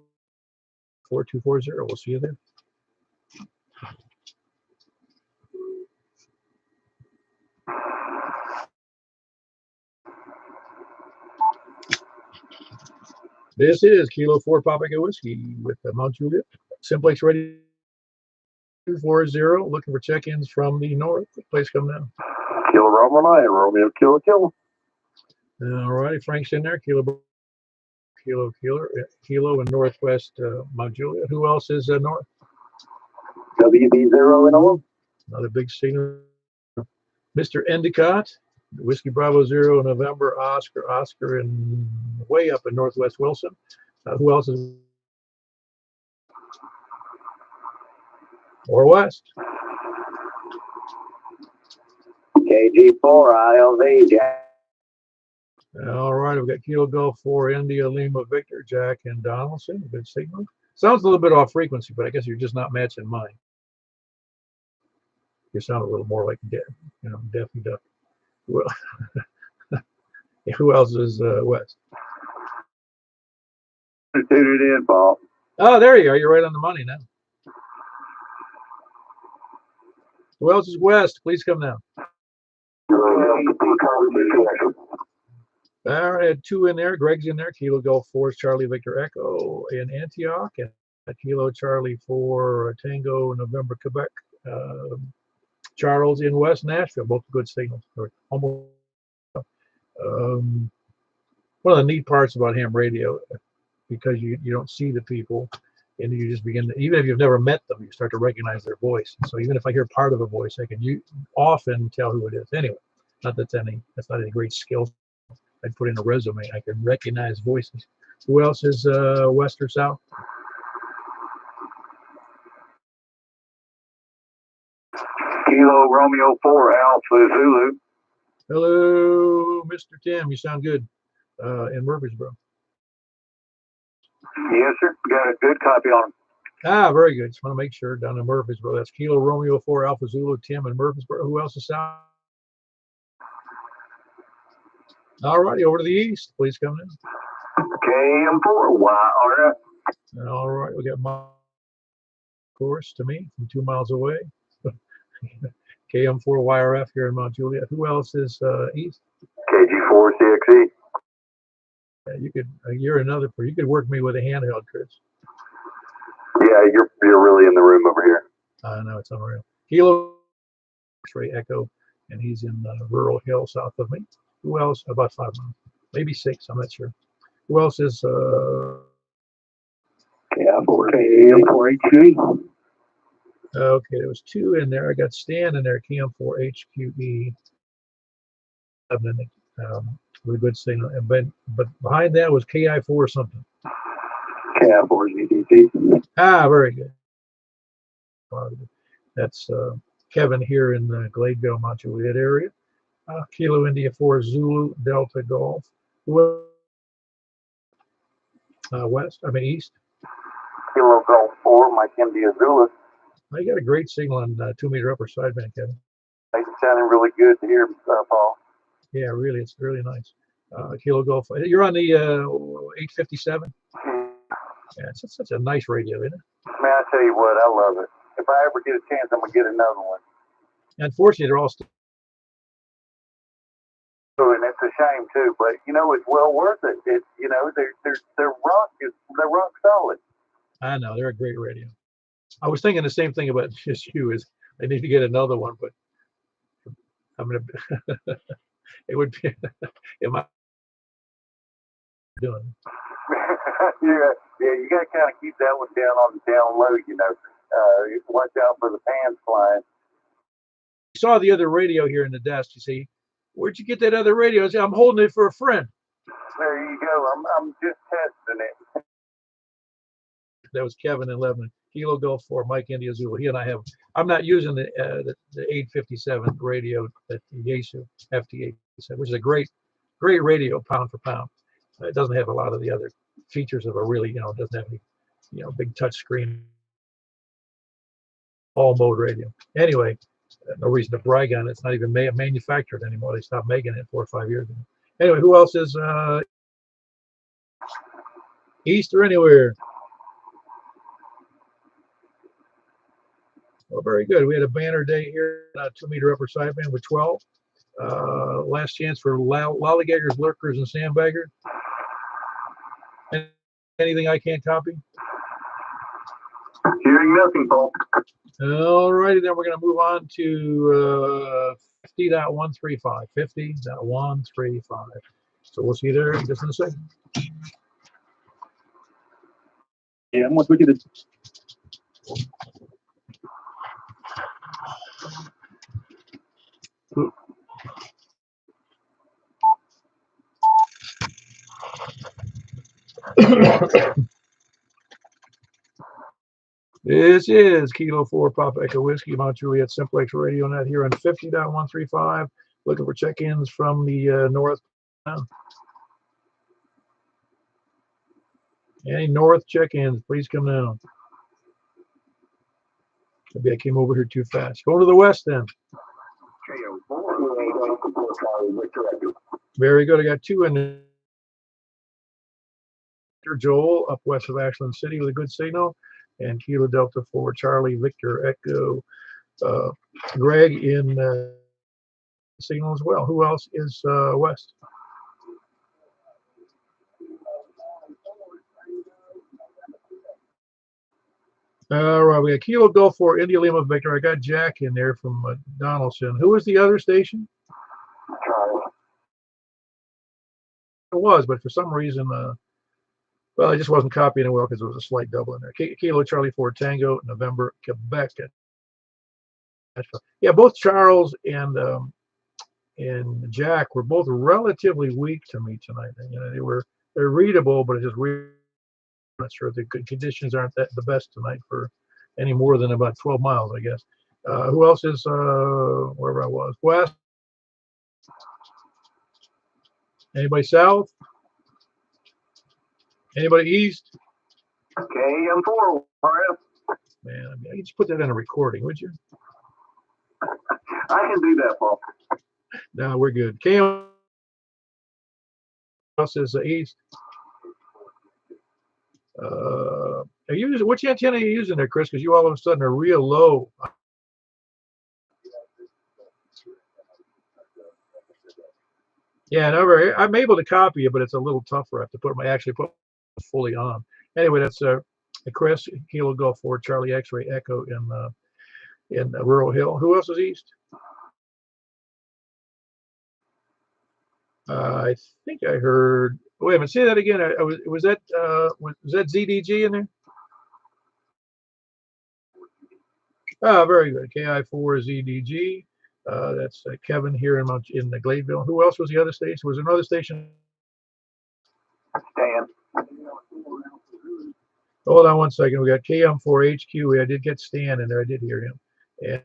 4240. We'll see you there. This is Kilo 4 Papa Whiskey with Mount Juliet. Simplex ready 240. Looking for check-ins from the north. Please come down. Kilo Romeo 9, Romeo Kilo Kilo. All righty, Frank's in there. Kilo in Northwest Mount Juliet. Who else is north? WB0 and 0. Another big signal. Mr. Endicott. Whiskey Bravo 0 November Oscar and way up in Northwest Wilson. Who else is or west? KG4 ILV Jack. All right, we've got Kilo Golf 4 India Lima Victor Jack and Donaldson. Good signal. Sounds a little bit off frequency, but I guess you're just not matching mine. You sound a little more like Daffy Duck. Well, who else is west? Tuned in, Paul. Oh, there you are. You're right on the money now. Who else is west? Please come down. All right, 2 in there. Greg's in there. Kilo Golf 4 Charlie Victor Echo in Antioch, and Kilo Charlie 4 Tango November Quebec. Charles in West Nashville, both good signals. Almost. One of the neat parts about ham radio, because you don't see the people, and you just begin to, even if you've never met them, you start to recognize their voice. So even if I hear part of a voice, I can often tell who it is. Anyway, not that's not any great skill. I'd put in a resume. I can recognize voices. Who else is west or south? Kilo Romeo 4 Alpha Zulu. Hello, Mr. Tim. You sound good in Murfreesboro. Yes, sir. Got a good copy on him. Ah, very good. Just want to make sure down in Murfreesboro. That's Kilo Romeo 4 Alpha Zulu, Tim in Murfreesboro. Who else is south? All righty, over to the east. Please come in. KM4 YRF. All right, we got my course to me from 2 miles away. KM4 YRF here in Mount Juliet. Who else is east? KG4 CXE. Yeah, you're another. You could work me with a handheld, Chris. Yeah, you're really in the room over here. I know, it's unreal. Kilo X-ray Echo, and he's in Rural Hill south of me. Who else? About 5 miles, maybe 6. I'm not sure. Who else is? KM4 HQE. Okay, there was 2 in there. I got Stan in there. KM4 HQE. With a good signal, but behind that was KI4 something. KI4 ZDC. Ah, very good. positive. That's Kevin here in the Gladeville, Mount Juliet area. Kilo India 4 Zulu Delta Golf. East. Kilo Golf 4, Mike India Zulu. You got a great signal on 2-meter upper sideband, Kevin. It's sounding really good to hear, Paul. Yeah, really, it's really nice. Kilo Golf. You're on the 857. Yeah, it's such a nice radio, isn't it? Man, I tell you what, I love it. If I ever get a chance, I'm gonna get another one. Unfortunately, they're all still. And it's a shame too, but you know it's well worth it. It's they're rock solid. I know they're a great radio. I was thinking the same thing about just you. Is I need to get another one, but I'm gonna. It would be. Am I doing? Yeah, you got to kind of keep that one down on the down low. Watch out for the pans flying. I saw the other radio here in the desk. You see, where'd you get that other radio? I said, I'm holding it for a friend. There you go. I'm just testing it. That was Kevin in Lebanon. Kilo Golf 4, Mike India Zulu. He and I have. I'm not using the 857 radio that the Yaesu FT8 said, which is a great radio pound for pound. It doesn't have a lot of the other features of a really, it doesn't have any, big touch screen, all mode radio. Anyway, no reason to brag on it. It's not even manufactured anymore. They stopped making it 4 or 5 years ago. Anyway, who else is east or anywhere? Well, very good. We had a banner day here, 2-meter upper sideband with 12. Last chance for lollygaggers, lurkers, and sandbaggers. Anything I can't copy? Hearing nothing, Paul. All righty, then we're going to move on to 50.135. 50.135. So we'll see you there just in a second. Yeah, once we get it. This is Kilo 4 Papa Echo Whiskey, Mount Juliet Simplex Radio Net here on 50.135. Looking for check-ins from the north. Any north check-ins, please come down. Maybe I came over here too fast. Go to the west then. Very good. I got two in there. Joel up west of Ashland City with a good signal. And Kilo Delta 4 Charlie Victor Echo. Greg in signal as well. Who else is west? All right, we got Kilo Golf 4 India Lima Victor. I got Jack in there from Donaldson. Who was the other station? It was, but for some reason, well, I just wasn't copying it well because there was a slight double in there. Kilo Charlie 4 Tango November Quebec. Yeah, both Charles and Jack were both relatively weak to me tonight. They're readable, but it's just I'm not sure the conditions aren't the best tonight for any more than about 12 miles, I guess. Who else is wherever I was? West? Anybody south? Anybody east? Okay, I'm 4 RF. Man, I mean, you just put that in a recording, would you? I can do that, Paul. No, we're good. KM is east. Which antenna are you using there, Chris? Because you all of a sudden are real low. Yeah, no, I'm able to copy it, but it's a little tougher. I have to put fully on. Anyway, that's Chris, Kilo Golf 4 Charlie X-Ray Echo in Rural Hill. Who else is east? I think I heard. Wait a minute, say that again. Was that ZDG in there? Oh, very good. KI4 ZDG. That's Kevin here in the Gladeville. Who else was the other station? Was there another station? Stan. Hold on one second. We got KM4HQ. I did get Stan in there. I did hear him. And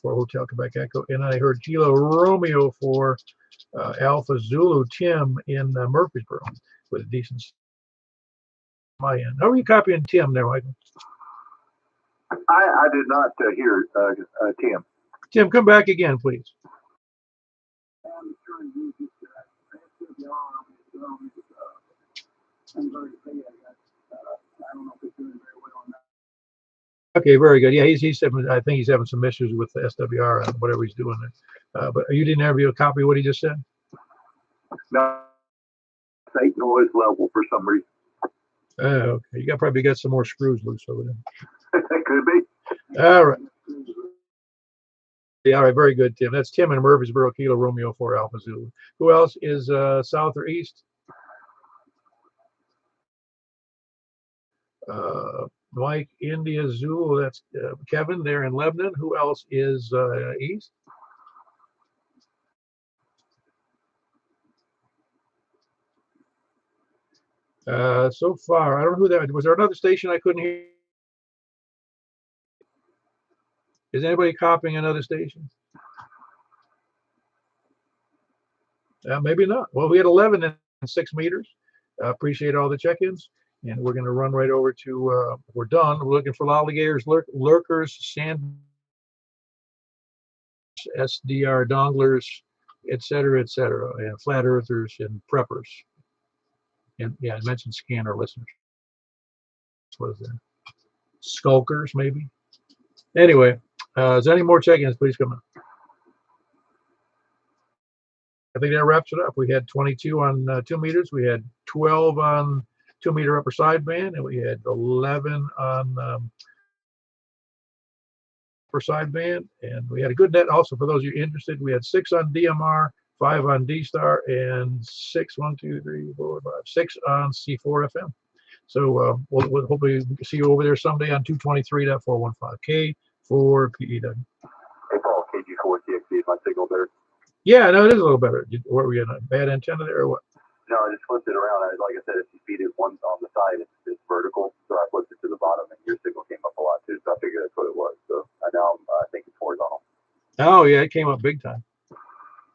for Hotel Quebec Echo. And I heard Kilo Romeo for Alpha Zulu Tim in Murfreesboro with a decent my end. How are you copying Tim there, Michael? I did not hear Tim. Tim, come back again, please. Okay, very good. Yeah, he's having, I think he's having some issues with the SWR and whatever he's doing there. But you didn't have a copy of what he just said? No, state noise level for some reason. Okay, you probably got some more screws loose over there. Could be. All right. Yeah, all right, very good, Tim. That's Tim in Murfreesboro, Kilo Romeo 4 Alpha Zulu. Who else is south or east? Mike, India, Zulu. That's Kevin there in Lebanon. Who else is east? So far, I don't know who that was. There another station I couldn't hear? Is anybody copying another station? Maybe not. Well, we had 11 and 6 meters. Appreciate all the check-ins. And we're going to run right over to, we're done. We're looking for lollygators, lurkers, sand, SDR donglers, et cetera, and flat earthers and preppers. And yeah, I mentioned scanner listeners. What is that? Skulkers, maybe. Anyway, is there any more check-ins? Please come on. I think that wraps it up. We had 22 on 2 meters. We had 12 on 2 meter upper sideband, and we had 11 on upper sideband. And we had a good net also for those of you interested. We had 6 on DMR, 5 on D-Star, and 6 on C4FM. So we'll hopefully see you over there someday on 223.415 K4PEW. Hey, Paul, KG4TXC, is my signal better? Yeah, no, it is a little better. What were we in a bad antenna there or what? No, I just flipped it around. Like I said, if you feed it once on the side, it's vertical. So I flipped it to the bottom, and your signal came up a lot too. So I figured that's what it was. So I now I think it's horizontal. Oh yeah, it came up big time.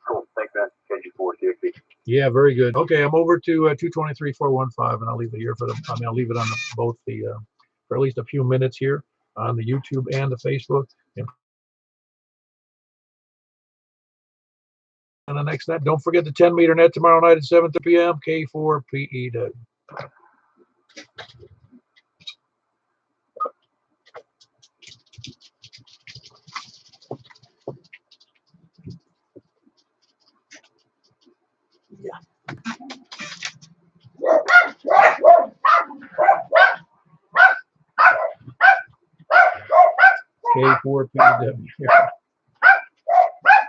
Cool. Thanks, man. KG4TXC. Yeah, very good. Okay, I'm over to 223.415, and I'll leave it here for them. I mean, I'll leave it on both the for at least a few minutes here on the YouTube and the Facebook. And the next net, don't forget the 10 meter net tomorrow night at 7:30 p.m. K4PEW. Yeah. K4PEW.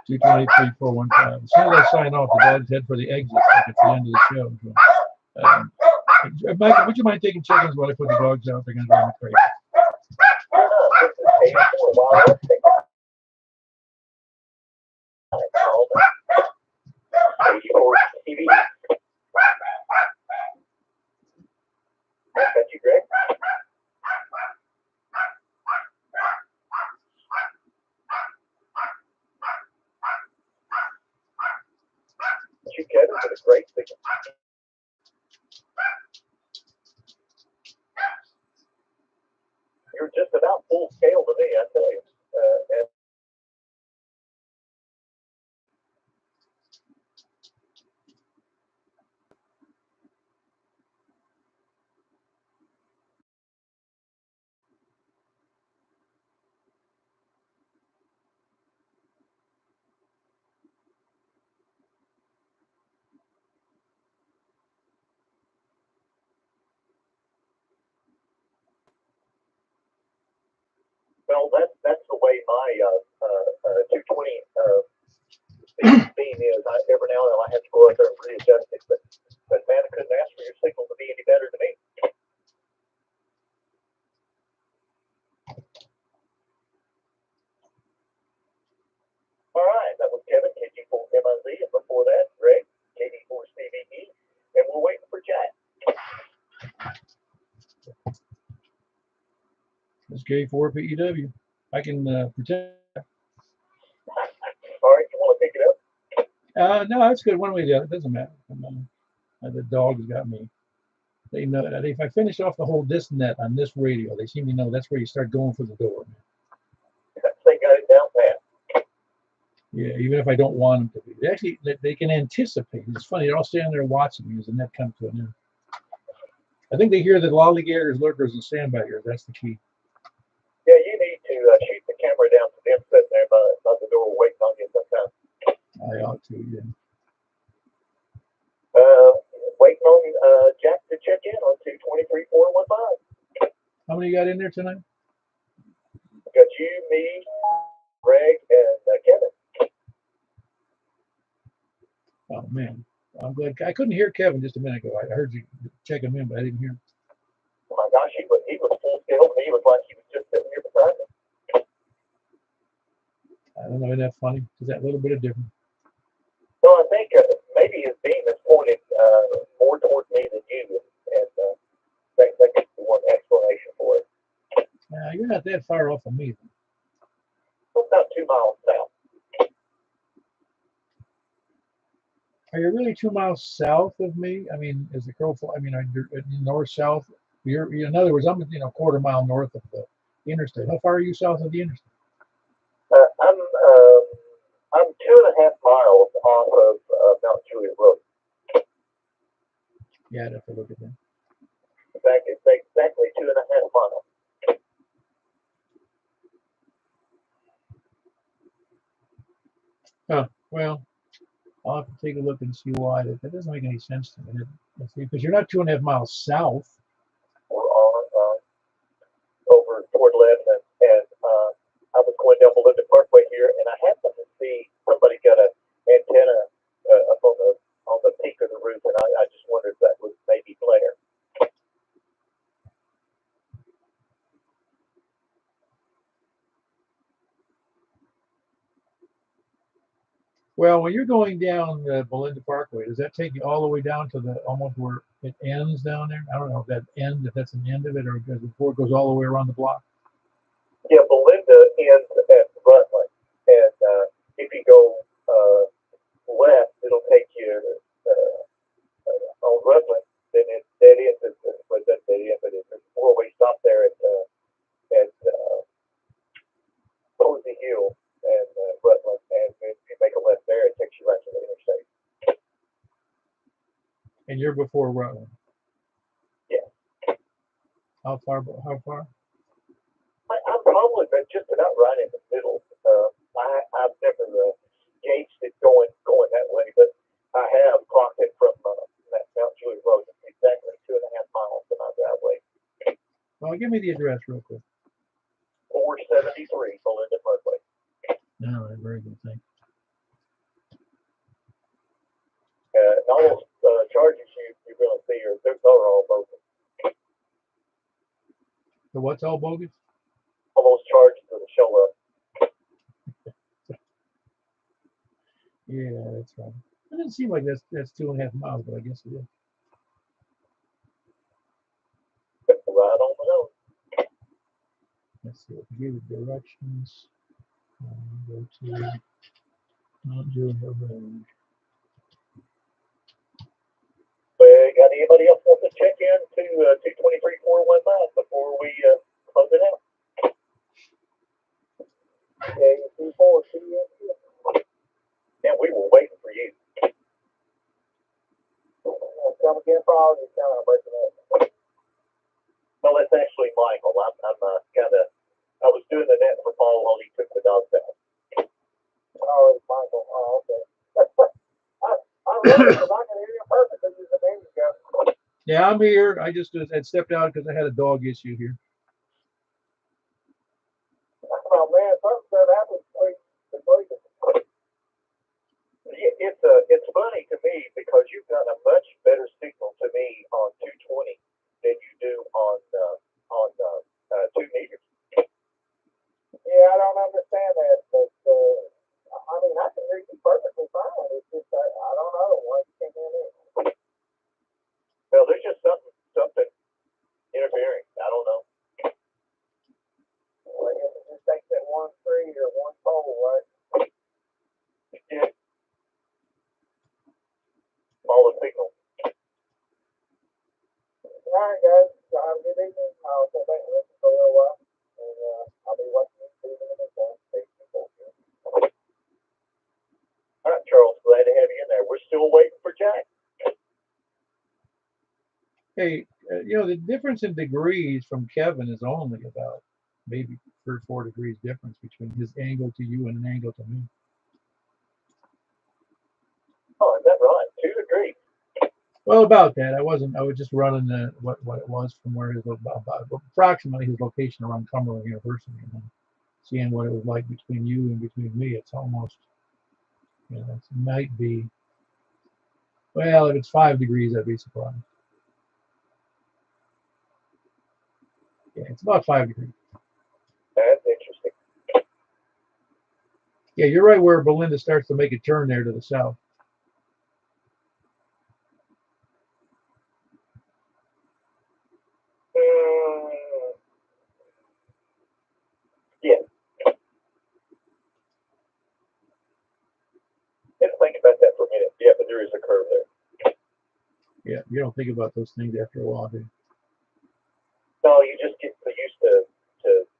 223.415. As soon as I sign off, the dogs head for the exit like at the end of the show. So, Michael, would you mind taking check-ins while I put the dogs out? They're going to drive me crazy. You're just about full scale to me, I tell you. And well, that's the way my 220 theme is. Every now and then I have to go out there and readjust it, but man, I couldn't ask for your signal to be any better to me. All right, that was Kevin, KG4MIZ, and before that, Greg, KD4CVE, and we're waiting for Jack. K4PEW. I can pretend. All right, you want to pick it up? No, that's good. One way or the other, it doesn't matter. The dog's got me. They know that if I finish off the whole this net on this radio, they seem to know that's where you start going for the door. They got it down pat. Yeah, even if I don't want them to be. They actually, they can anticipate. It's funny, they're all standing there watching me as the net comes to an end. I think they hear the lollygaggers, lurkers, and sandbaggers. That's the key. Yeah, you need to shoot the camera down to them sitting there by the door waiting on you sometimes. I ought to, yeah. Waiting on Jack to check in on 223-415. How many you got in there tonight? Got you, me, Greg, and Kevin. Oh, man. I'm glad. I couldn't hear Kevin just a minute ago. I heard you check him in, but I didn't hear him. Oh my gosh, he was full still. He was like he was just sitting here beside me. I don't know, isn't that funny? Is that a little bit of different? Well, I think maybe his beam is pointed more towards me than you, and that could be one explanation for it. You're not that far off of me. About 2 miles south. Are you really 2 miles south of me? I mean, as the crow flies, I mean, are you north, south? You're, in other words, I'm, a quarter mile north of the interstate. How far are you south of the interstate? I'm 2.5 miles off of Mount Juliet Road. Yeah, I'd have to look at that. In fact, it's exactly 2.5 miles. Oh, well, I'll have to take a look and see why. That doesn't make any sense to me. Because you're not 2.5 miles south. We're on over toward Lebanon, and I was going down Melinda Parkway here, and I happened to see somebody got an antenna up on the peak of the roof, and I just wondered if that was maybe glare. Well, when you're going down Melinda Parkway, does that take you all the way down to the almost where it ends down there? I don't know if that's an end of it, or before it goes all the way around the block. Yeah, Melinda ends at Rutland, and if you go left, it'll take you on Rutland. Then it's dead end. But that's dead end. But it's a four-way stop there at Posey Hill and Rutland, and if you make a left there, it takes you right to the interstate. And you're before Rutland. Yeah. How far? I'm probably just about right in the middle. I've never gauged it going that way, but I have clocked it from that Mount Juliet Road. It's exactly 2.5 miles to my driveway. Well, give me the address real quick. 473 Melinda Parkway. All right, very good. Thanks. All those charges you're going to see are all bogus. So what's all bogus? All those charges for the show up. Yeah, that's right. It doesn't seem like that's 2.5 miles, but I guess it is. Right on the nose. Let's see. Give it directions. Go to Mount Juliet Road. Well, got anybody else want to check in to 223-415 before we close it out? Okay, 24, and we were waiting for you. Come again, Paul. You're kind of breaking up. No, that's actually Michael. I was doing the net for Paul while he took the dogs out. Oh, it's Michael. Oh, okay. I really was not going to hear you perfectly just a minute ago. Yeah, I'm here. I just had stepped out because I had a dog issue here. Oh man, something that happens before you. It's funny to me because you've got a much better signal to me on 220 than you do on 2 meters. Yeah, I don't understand that, but I mean I can hear you perfectly fine. It's just I don't know why you can't hear me. Well, there's just something interfering. I don't know. signal. All right, guys. Good evening. I'll go back and listen for a little while, and I'll be watching YouTube in the meantime. All right, Charles, glad to have you in there. We're still waiting for Jack. Hey, you know, the difference in degrees from Kevin is only about maybe 3 or 4 degrees difference between his angle to you and an angle to me. Oh, is that right? 2 degrees. Well, about that. I was just running the what it was from where his about approximately his location around Cumberland University, and then seeing what it was like between you and between me. It's almost, you know, it might be. Well, if it's 5 degrees, I'd be surprised. Yeah, it's about 5 degrees. That's interesting. Yeah, you're right where Belinda starts to make a turn there to the south. Yeah. Let's think about that for a minute. Yeah, but there is a curve there. Yeah, you don't think about those things after a while, do you? No, you just get used to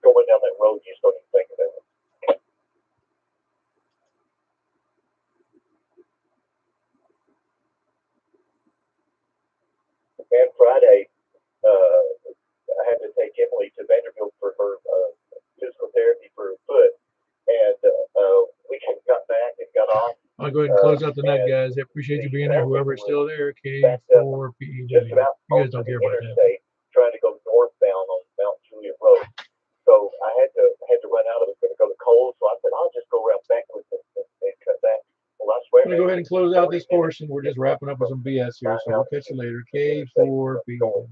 going down that road. You just don't even think about it. And Friday, I had to take Emily to Vanderbilt for her physical therapy for her foot, and we got back and got off. I'll go ahead and close out the net, guys. I appreciate you being there. Whoever's still there, K4PE. Just about You guys don't care about that. Trying to go northbound on Mount Juliet Road. So I had to run out. I was going to go to Coles, so I said I'll just go around backwards and cut back. Well, I swear. I'm gonna go ahead and close out this portion. We're just wrapping up with some BS here, so we'll catch you later. K4PE.